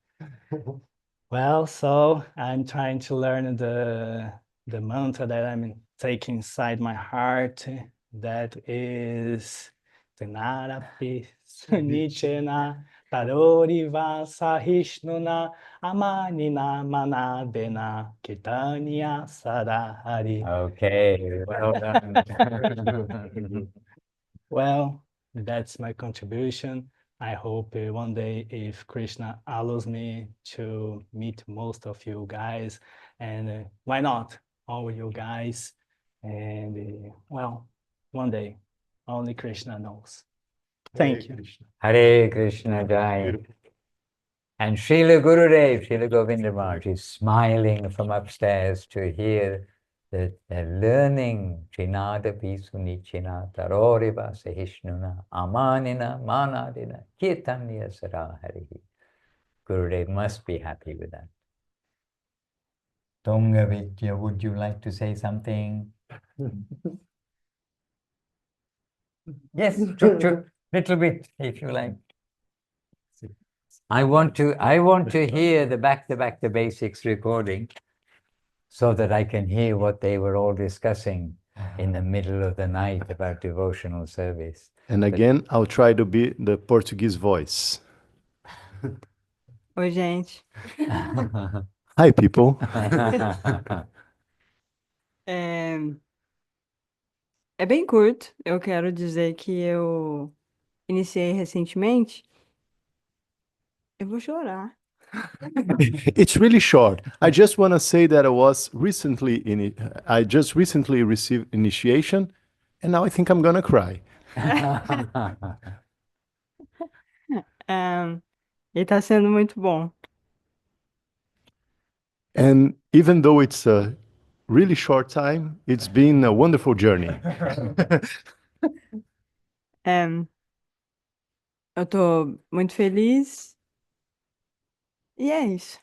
S7: Well, so I'm trying to learn the mantra that I'm taking inside my heart. That is Tenarapi Sunichena Taroriva Sahishnuna Amanina Manadena Kitanya Sadahari.
S1: Okay, well done.
S7: Well, that's my contribution. I hope one day, if Krishna allows me to meet most of you guys, and why not all you guys? And well, one day, only Krishna knows. Thank you.
S1: Hare Krishna Jai. And Srila Gurudev, Srila Govinda Maharaj is smiling from upstairs to hear the learning. Trinadapi sunichina taroriva sahishnuna amanina manadina kirtanya saraharihi. Gurudev must be happy with that. Tungavidya, would you like to say something? Yes, little bit, if you like. I want to hear the back to basics recording so that I can hear what they were all discussing in the middle of the night about devotional service.
S4: And again, I'll try to be the Portuguese voice.
S5: Oi, gente.
S4: Hi, people.
S5: É bem curto. Eu quero dizer que eu iniciei recentemente. Eu vou chorar.
S4: It's really short. I just want to say that I just recently received initiation, and now I think I'm gonna cry.
S5: E tá sendo muito bom.
S4: And even though it's a really short time, it's been a wonderful journey.
S5: Eu tô muito feliz. E é isso.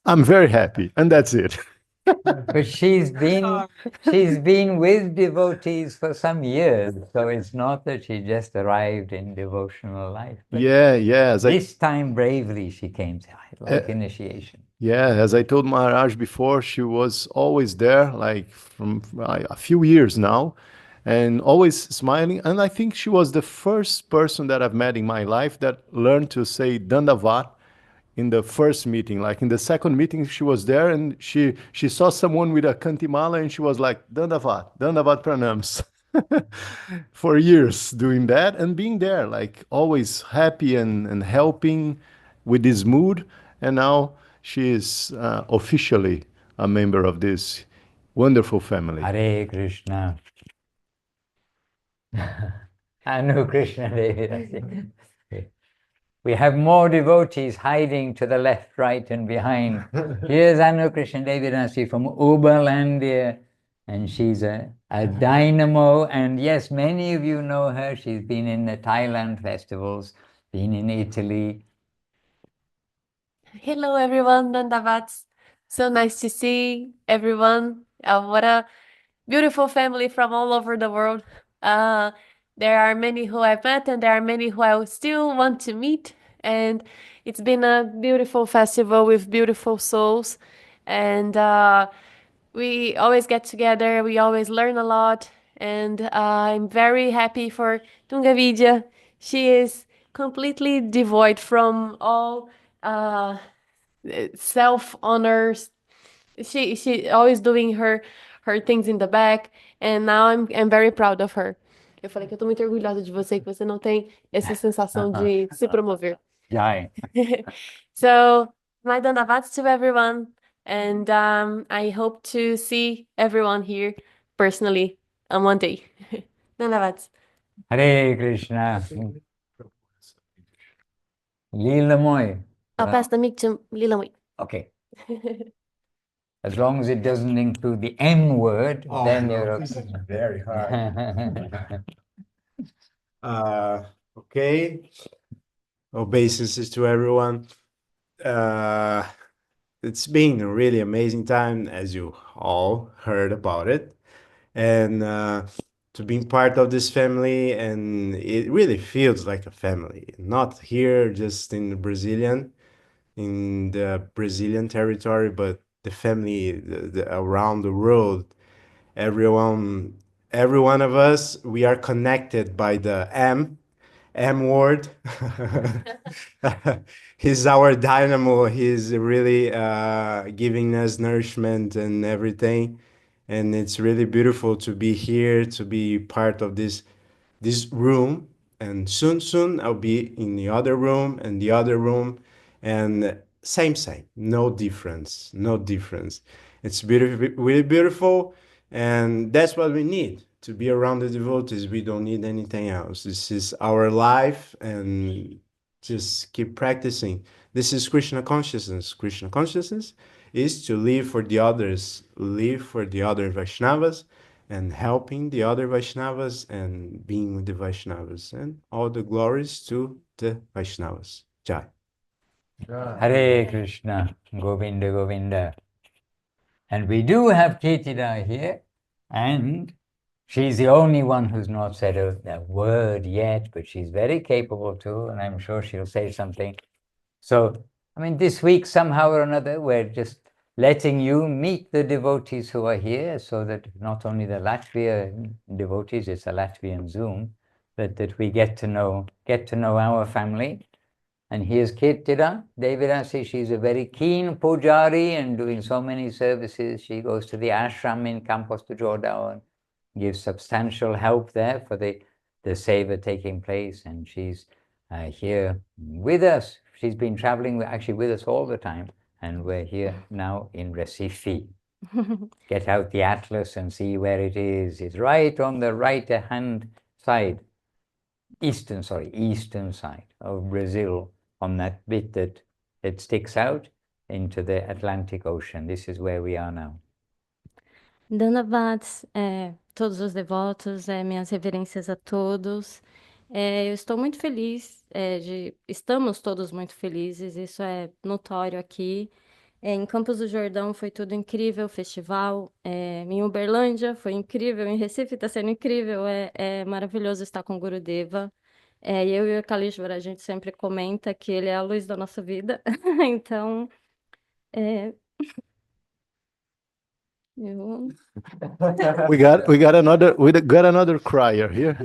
S4: I'm very happy, and that's it.
S1: But she's been with devotees for some years, so it's not that she just arrived in devotional life. But
S4: Yeah.
S1: this time bravely she came to like initiation.
S4: Yeah, as I told Maharaj before, she was always there, like from a few years now, and always smiling. And I think she was the first person that I've met in my life that learned to say Dandavat in the first meeting. Like in the second meeting, she was there and she saw someone with a kantimala and she was like, Dandavat pranams. For years doing that and being there, like always happy and helping with this mood. And now she is officially a member of this wonderful family.
S1: Hare Krishna. Anu Krishna Devi. We have more devotees hiding to the left, right, and behind. Here's Anu Krishna Devi from Uberlandia, and she's a dynamo. And yes, many of you know her. She's been in the Thailand festivals, been in Italy.
S8: Hello, everyone, Dandavats. So nice to see everyone. What a beautiful family from all over the world. There are many who I've met, and there are many who I still want to meet. And it's been a beautiful festival with beautiful souls. And we always get together. We always learn a lot. And I'm very happy for Tungavidya. She is completely devoid from all self-honors. She always doing her things in the back, and now I'm very proud of her. Eu falei que eu tô muito orgulhosa de você, que você não tem essa sensação de se promover.
S1: Jai.
S8: So, my Dandavats to everyone, and I hope to see everyone here personally on one day. Dandavats.
S1: Hare Krishna. Leela Moy.
S8: I'll pass the mic to Lilamui.
S1: Okay. As long as it doesn't include the M word, then you're okay.
S9: This is very hard. Okay. Obeisances to everyone. It's been a really amazing time, as you all heard about it. And to be part of this family, and it really feels like a family. Not here, just in the Brazilian territory, but the family around the world. Every one of us, we are connected by the M word. He's our dynamo. He's really giving us nourishment and everything. And it's really beautiful to be here, to be part of this room. And soon I'll be in the other room and the other room. And same, no difference. It's beautiful, really beautiful. And that's what we need, to be around the devotees. We don't need anything else. This is our life, and just keep practicing. This is Krishna consciousness. Krishna consciousness is to live for the others, live for the other Vaishnavas, and helping the other Vaishnavas and being with the Vaishnavas. And all the glories to the Vaishnavas. Jai.
S1: Hare Krishna, Govinda Govinda. And we do have Kirtida here, and she's the only one who's not said a word yet, but she's very capable too, and I'm sure she'll say something. So, I mean, this week, somehow or another, we're just letting you meet the devotees who are here, so that not only the Latvian devotees, it's a Latvian Zoom, but that we get to know our family. And here's Kirtida Devidasi. She's a very keen pujari and doing so many services. She goes to the ashram in Campos de Jordão and gives substantial help there for the seva taking place. And she's here with us. She's been traveling actually with us all the time. And we're here now in Recife. Get out the atlas and see where it is. It's right on the right-hand side, eastern side of Brazil, on that bit that sticks out into the Atlantic Ocean. This is where we are now.
S10: Danavats, todos os devotos, minhas reverências a todos. Eu estou muito feliz, estamos todos muito felizes, isso é notório aqui. Em Campos do Jordão foi tudo incrível, o festival. Em Uberlândia foi incrível, em Recife está sendo incrível, é maravilhoso estar com o Gurudeva. Eu e o Kalishvara, a gente sempre comenta que ele é a luz da nossa vida, então... eu...
S4: We got another crier here,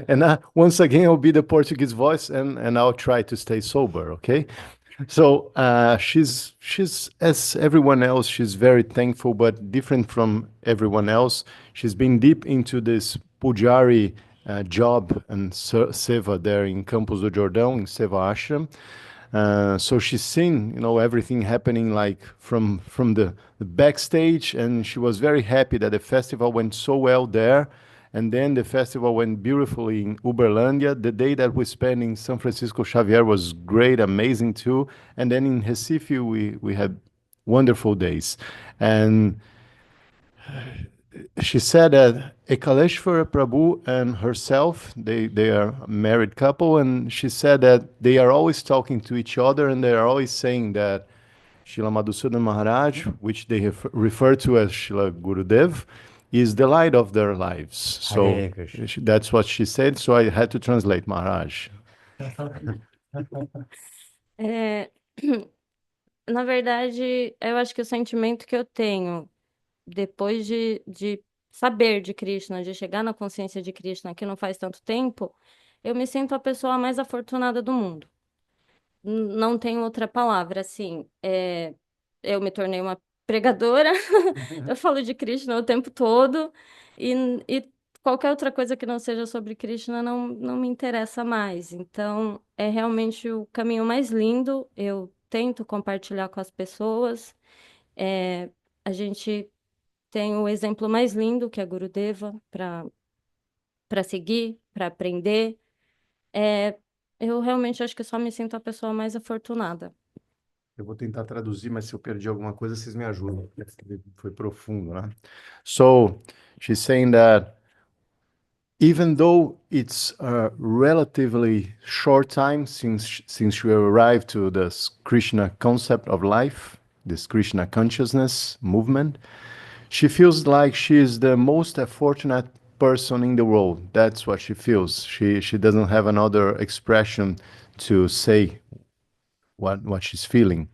S4: and once again I'll be the Portuguese voice, and I'll try to stay sober. Okay, so she's as everyone else. She's very thankful, but different from everyone else. She's been deep into this pujari job and seva there in Campos do Jordão in Seva Ashram. So she's seen, everything happening like from the backstage, and she was very happy that the festival went so well there. And then the festival went beautifully in Uberlândia. The day that we spent in São Francisco Xavier was great, amazing too. And then in Recife, we had wonderful days. And she said that Ekaleshwara Prabhu and herself, they are a married couple, and she said that they are always talking to each other, and they are always saying that Srila Madhusudan Maharaj, which they refer to as Srila Gurudev, is the light of their lives. So that's what she said, so I had to translate, Maharaj.
S10: Na verdade, eu acho que o sentimento que eu tenho depois de saber de Krishna, de chegar na consciência de Krishna, que não faz tanto tempo, eu me sinto a pessoa mais afortunada do mundo. Não tem outra palavra, assim. Eu me tornei uma pregadora, eu falo de Krishna o tempo todo, e qualquer outra coisa que não seja sobre Krishna não me interessa mais. Então, é realmente o caminho mais lindo, eu tento compartilhar com as pessoas. A gente tem o exemplo mais lindo, que é Gurudeva, para seguir, para aprender. Eu realmente acho que só me sinto a pessoa mais afortunada.
S4: Eu vou tentar traduzir, mas se eu perdi alguma coisa, vocês me ajudam. Foi profundo, né? So, she's saying that even though it's a relatively short time since we arrived to this Krishna concept of life, this Krishna consciousness movement, she feels like she is the most fortunate person in the world. That's what she feels. She doesn't have another expression to say what she's feeling.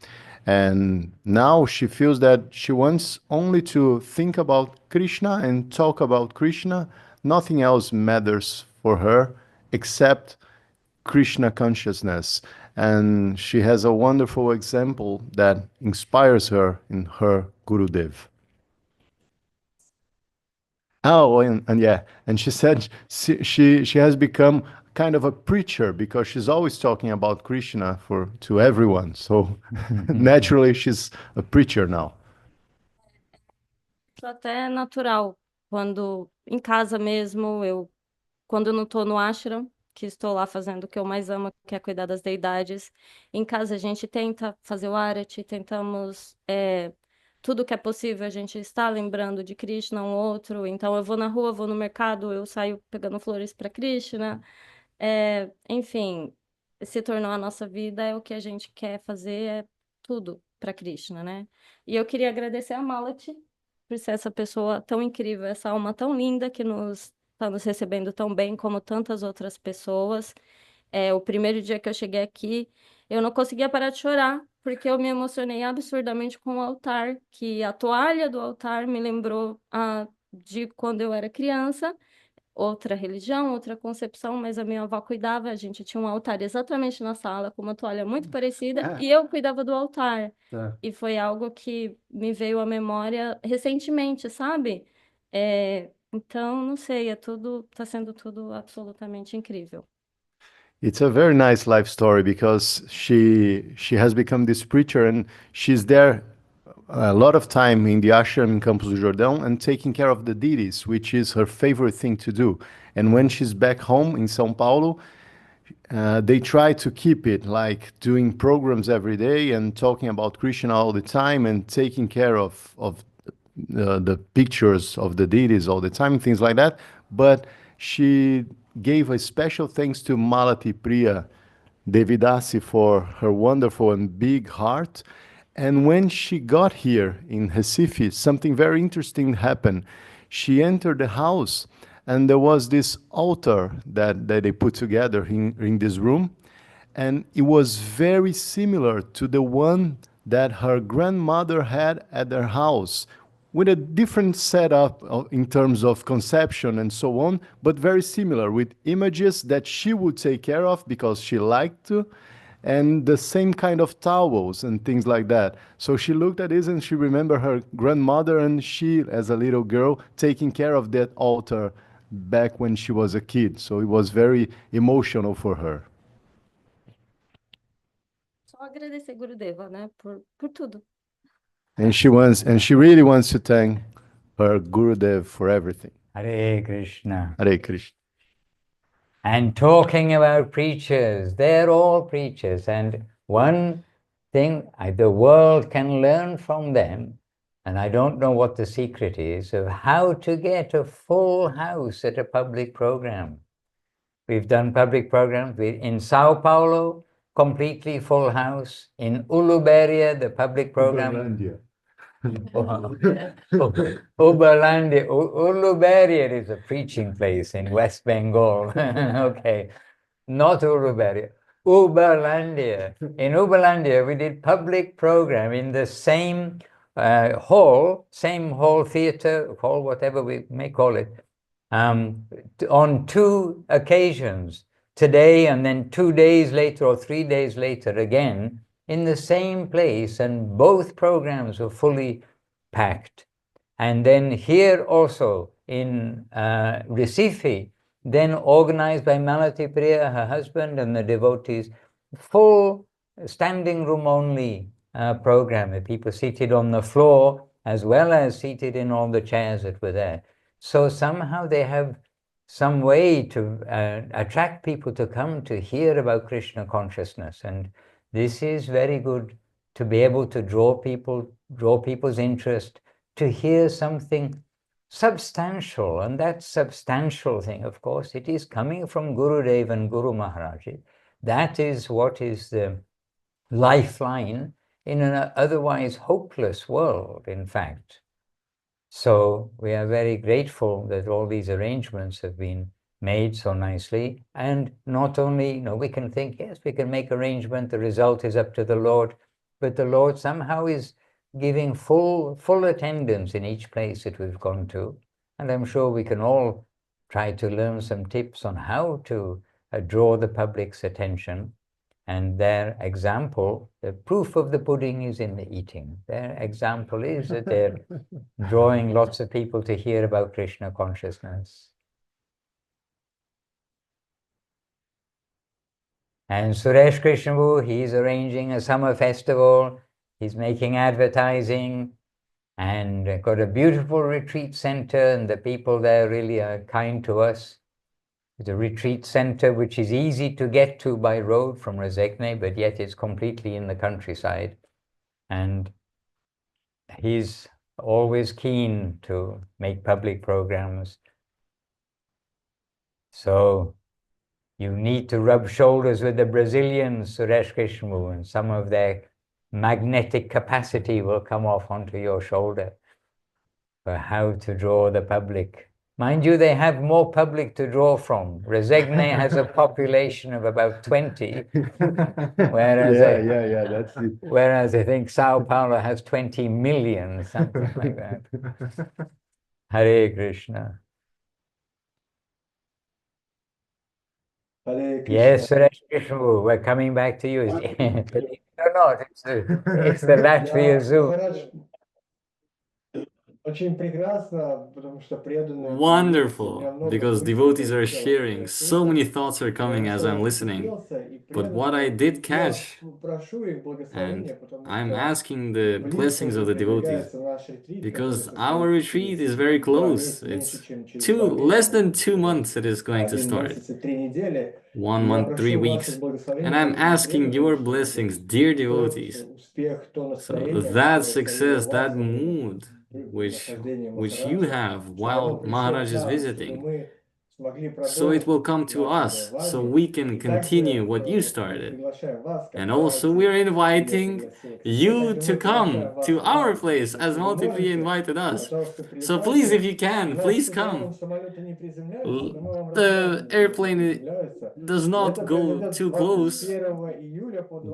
S4: And now she feels that she wants only to think about Krishna and talk about Krishna. Nothing else matters for her except Krishna consciousness. And she has a wonderful example that inspires her in her Gurudev. Oh, and yeah, and she said she has become kind of a preacher because she's always talking about Krishna to everyone. So naturally, she's a preacher now.
S10: Isso até é natural. Quando em casa mesmo, quando eu não estou no ashram, que estou lá fazendo o que eu mais amo, que é cuidar das deidades, em casa a gente tenta fazer o arati, tentamos tudo que é possível, a gente está lembrando de Krishna um outro. Então eu vou na rua, vou no mercado, eu saio pegando flores para Krishna. Enfim, se tornou a nossa vida, é o que a gente quer fazer, é tudo para Krishna, né? E eu queria agradecer a Malati por ser essa pessoa tão incrível, essa alma tão linda que está nos recebendo tão bem como tantas outras pessoas. O primeiro dia que eu cheguei aqui, eu não conseguia parar de chorar, porque eu me emocionei absurdamente com o altar, que a toalha do altar me lembrou de quando eu era criança, outra religião, outra concepção, mas a minha avó cuidava, a gente tinha um altar exatamente na sala, com uma toalha muito parecida, e eu cuidava do altar. E foi algo que me veio à memória recentemente, sabe? Então, não sei, tá sendo tudo absolutamente incrível.
S4: It's a very nice life story because she has become this preacher and she's there a lot of time in the ashram in Campos do Jordão and taking care of the deities, which is her favorite thing to do. And when she's back home in São Paulo, they try to keep it like doing programs every day and talking about Krishna all the time and taking care of the pictures of the deities all the time, things like that. But she gave a special thanks to Malati Priya Devidasi for her wonderful and big heart. And when she got here in Recife, something very interesting happened. She entered the house and there was this altar that they put together in this room. And it was very similar to the one that her grandmother had at their house, with a different setup in terms of conception and so on, but very similar with images that she would take care of because she liked to, and the same kind of towels and things like that. So she looked at this and she remembered her grandmother and she, as a little girl, taking care of that altar back when she was a kid. So it was very emotional for her.
S10: Só agradecer Gurudeva, né, por tudo.
S4: And she really wants to thank her Gurudev for everything.
S1: Hare Krishna.
S4: Hare Krishna.
S1: And talking about preachers, they're all preachers. And one thing the world can learn from them, and I don't know what the secret is, of how to get a full house at a public program. We've done public programs in Sao Paulo, completely full house. In Uluberia, the public program. Uberlandia. Uluberia is a preaching place in West Bengal. Okay, not Uluberia. Uberlandia. In Uberlandia, we did public program in the same hall, theater, hall, whatever we may call it, on 2 occasions, today and then 2 days later or 3 days later again, in the same place, and both programs were fully packed. And then here also in Recife, then organized by Malati Priya, her husband, and the devotees, full standing room only program, with people seated on the floor as well as seated in all the chairs that were there. So somehow they have some way to attract people to come to hear about Krishna consciousness. And this is very good to be able to draw people's interest, to hear something substantial. And that substantial thing, of course, it is coming from Gurudev and Guru Maharaj. That is what is the lifeline in an otherwise hopeless world, in fact. So we are very grateful that all these arrangements have been made so nicely. And not only, we can think, yes, we can make arrangement, the result is up to the Lord, but the Lord somehow is giving full attendance in each place that we've gone to. And I'm sure we can all try to learn some tips on how to draw the public's attention. And their example, the proof of the pudding is in the eating. Their example is that they're drawing lots of people to hear about Krishna consciousness. And Suresh Krishnabu, he's arranging a summer festival. He's making advertising and got a beautiful retreat center, and the people there really are kind to us. It's a retreat center which is easy to get to by road from Rezegne, but yet it's completely in the countryside. And he's always keen to make public programs. So You need to rub shoulders with the Brazilians, Suresh Krishna, and some of their magnetic capacity will come off onto your shoulder for how to draw the public. Mind you, they have more public to draw from. Resegne has a population of about 20, whereas
S4: that's it.
S1: whereas I think Sao Paulo has 20 million, something like that. Hare Krishna.
S2: Hare Krishna.
S1: Yes, Suresh Krishna, we're coming back to you. Believe it or not, it's the Latvia Zoom.
S2: Maharaj, очень прекрасно, потому что преданные.
S3: Wonderful, because devotees are sharing. So many thoughts are coming as I'm listening. But what I did catch, and I'm asking the blessings of the devotees, because our retreat is very close. It's less than 2 months it is going to start. 1 month, 3 weeks. And I'm asking your blessings, dear devotees. So that success, that mood, which you have while Maharaj is visiting, so it will come to us, so we can continue what you started. And also we're inviting you to come to our place as Multiply invited us. So please, if you can, please come. The airplane does not go too close,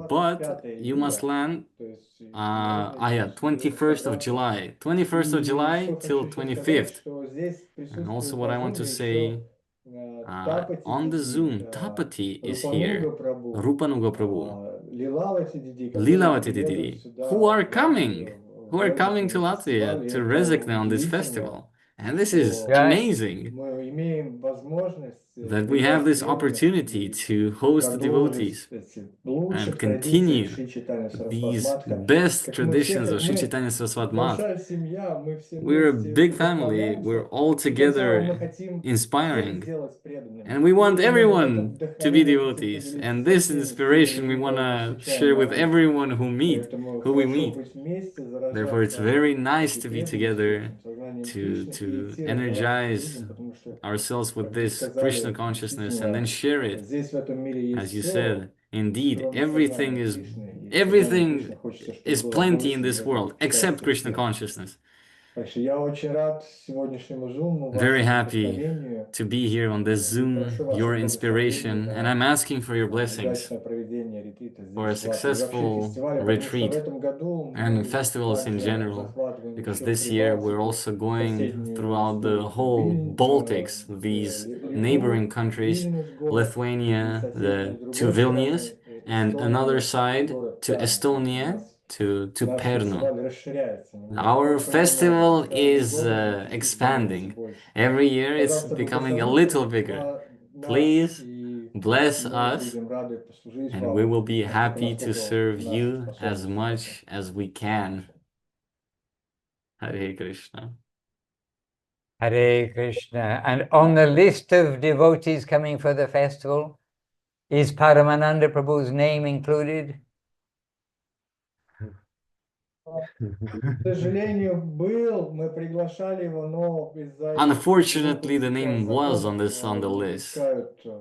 S3: but you must land 21st of July. 21st of July till 25th. And also what I want to say, on the Zoom, Tapati is here. Rupanuga Prabhu. Lilavati Didi. Who are coming to Latvia to Resekne on this festival. And this is amazing that we have this opportunity to host the devotees and continue these best traditions of Sri Chaitanya Saraswat Math. We're a big family, we're all together inspiring, and we want everyone to be devotees, and this inspiration we want to share with everyone who we meet. Therefore, it's very nice to be together, to energize ourselves with this Krishna consciousness and then share it. As you said, indeed, everything is plenty in this world except Krishna consciousness. Very happy to be here on this Zoom, your inspiration, and I'm asking for your blessings for a successful retreat and festivals in general, because this year we're also going throughout the whole Baltics, these neighboring countries, Lithuania, to Vilnius, and another side to Estonia, to Pernu. Our festival is expanding. Every year it's becoming a little bigger. Please bless us, and we will be happy to serve you as much as we can. Hare Krishna.
S1: Hare Krishna. And on the list of devotees coming for the festival, is Paramananda Prabhu's name included?
S3: Unfortunately, the name was on the list,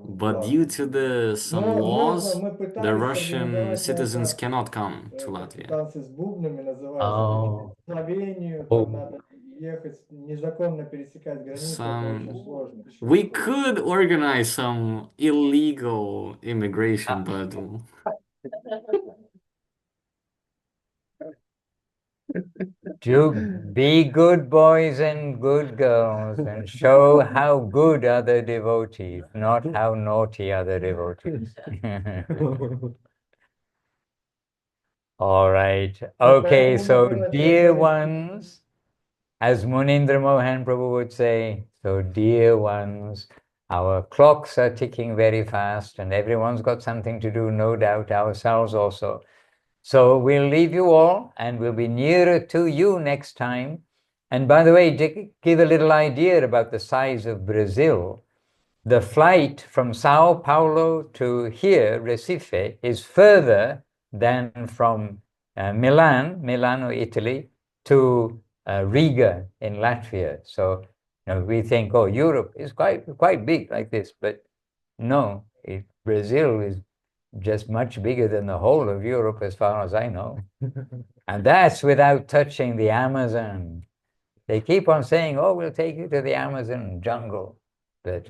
S3: but due to some laws, the Russian citizens cannot come to Latvia.
S1: Oh.
S3: We could organize some illegal immigration, but
S1: be good boys and good girls and show how good are the devotees, not how naughty are the devotees. All right. Okay, so dear ones, as Munindra Mohan Prabhu would say, so dear ones, our clocks are ticking very fast and everyone's got something to do, no doubt, ourselves also. So we'll leave you all and we'll be nearer to you next time. And by the way, to give a little idea about the size of Brazil, the flight from Sao Paulo to here, Recife, is further than from Milano, Italy, to Riga in Latvia. So we think, oh, Europe is quite big like this, but no, Brazil is just much bigger than the whole of Europe as far as I know. And that's without touching the Amazon. They keep on saying, oh, we'll take you to the Amazon jungle. But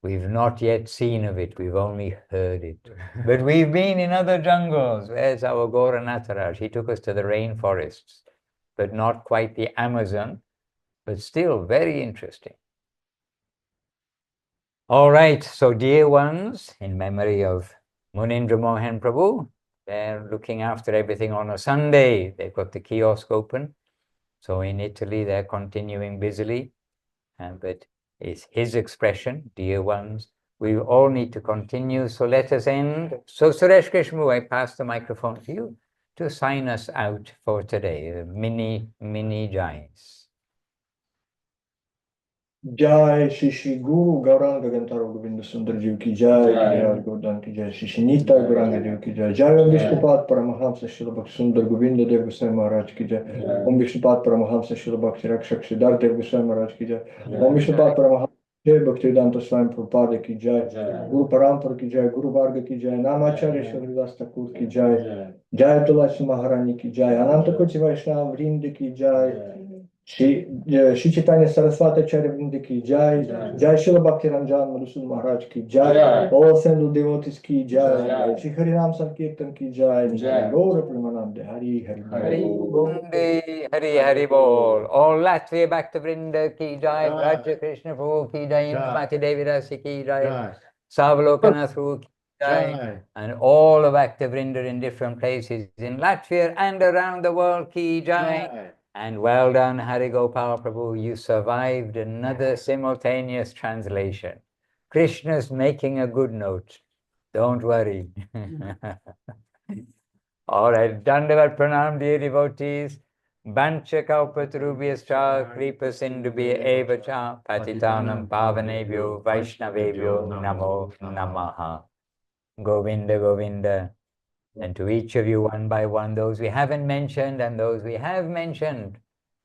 S1: we've not yet seen of it. We've only heard it. But we've been in other jungles. Where's our Gora Nataraj? He took us to the rainforests, but not quite the Amazon, but still very interesting. All right, so dear ones, in memory of Munindra Mohan Prabhu, they're looking after everything on a Sunday. They've got the kiosk open. So in Italy, they're continuing busily. But it's his expression, dear ones. We all need to continue. So let us end. So Suresh Krishmu, I pass the microphone to you to sign us out for today. Mini Jais.
S2: Jai Shishi Guru Gauranga Gantaro Govinda Sundar Ji ki Jai, Jai Gordhan ki Jai, Shishi Nita Gauranga Ji ki Jai, Jai Om Vishnupat Paramahamsa Srila Bhakti Sundar Govinda Dev Goswami Maharaj ki Jai, Om Vishnupat Paramahamsa Srila Bhakti Rakshak Siddharth Dev Goswami Maharaj ki Jai, Om Vishnupat Paramahamsa Bhaktivedanta Swami Prabhupada ki Jai, Guru Parampara ki Jai, Guru Varga ki Jai, Namacharya Srila Thakur ki Jai, Jai Tulasi Maharani ki Jai, Ananta Koti Vaishnava Vrinda ki Jai, Shri Chaitanya Saraswati Acharya Vrinda ki Jai, Jai Srila Bhakti Ranjan Madhusudan Maharaj ki Jai, all assembled devotees ki Jai, Shri Harinam Sankirtan ki Jai, Gaura Pramanande, Hari Hari
S1: Hari Bunde, Hari Hari Bol. All Latvia Bhakta Vrinda ki Jai, Raja Krishna Prabhu ki Jai, Mati Devi Rasi ki Jai, Savalokanath Prabhu ki Jai, and all of Bhakta Vrinda in different places in Latvia and around the world ki Jai. And well done, Hari Gopal Prabhu, you survived another simultaneous translation. Krishna's making a good note. Don't worry. All right, Dandavat Pranam, dear devotees. Bancha Kalpatarubhyascha Kripa Sindhubhya Eva Cha Patitanam Pavanebhyo Vaishnavebhyo Namo Namaha. Govinda Govinda. And to each of you one by one, those we haven't mentioned and those we have mentioned,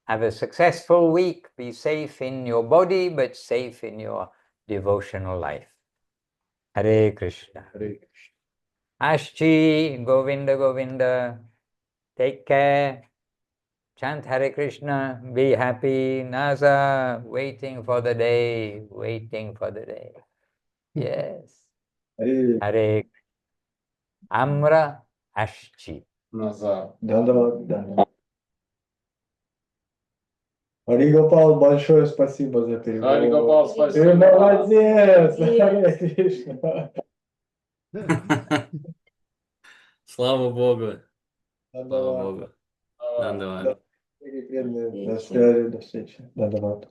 S1: have a successful week. Be safe in your body, but safe in your devotional life. Hare Krishna.
S2: Hare
S1: Ashchi, Govinda Govinda. Take care. Chant Hare Krishna. Be happy. Nasa, waiting for the day. Waiting for the day. Yes. Hare Amra Ashchi.
S2: Dandavad. Hari Gopal, большое спасибо за перевод.
S3: Hari Gopal, спасибо.
S2: Ты молодец! Харе Кришна.
S3: Слава Богу. Слава
S2: Dandavad.
S3: Богу. Дандават.
S2: Преданные, до связи, до встречи. Dandavad.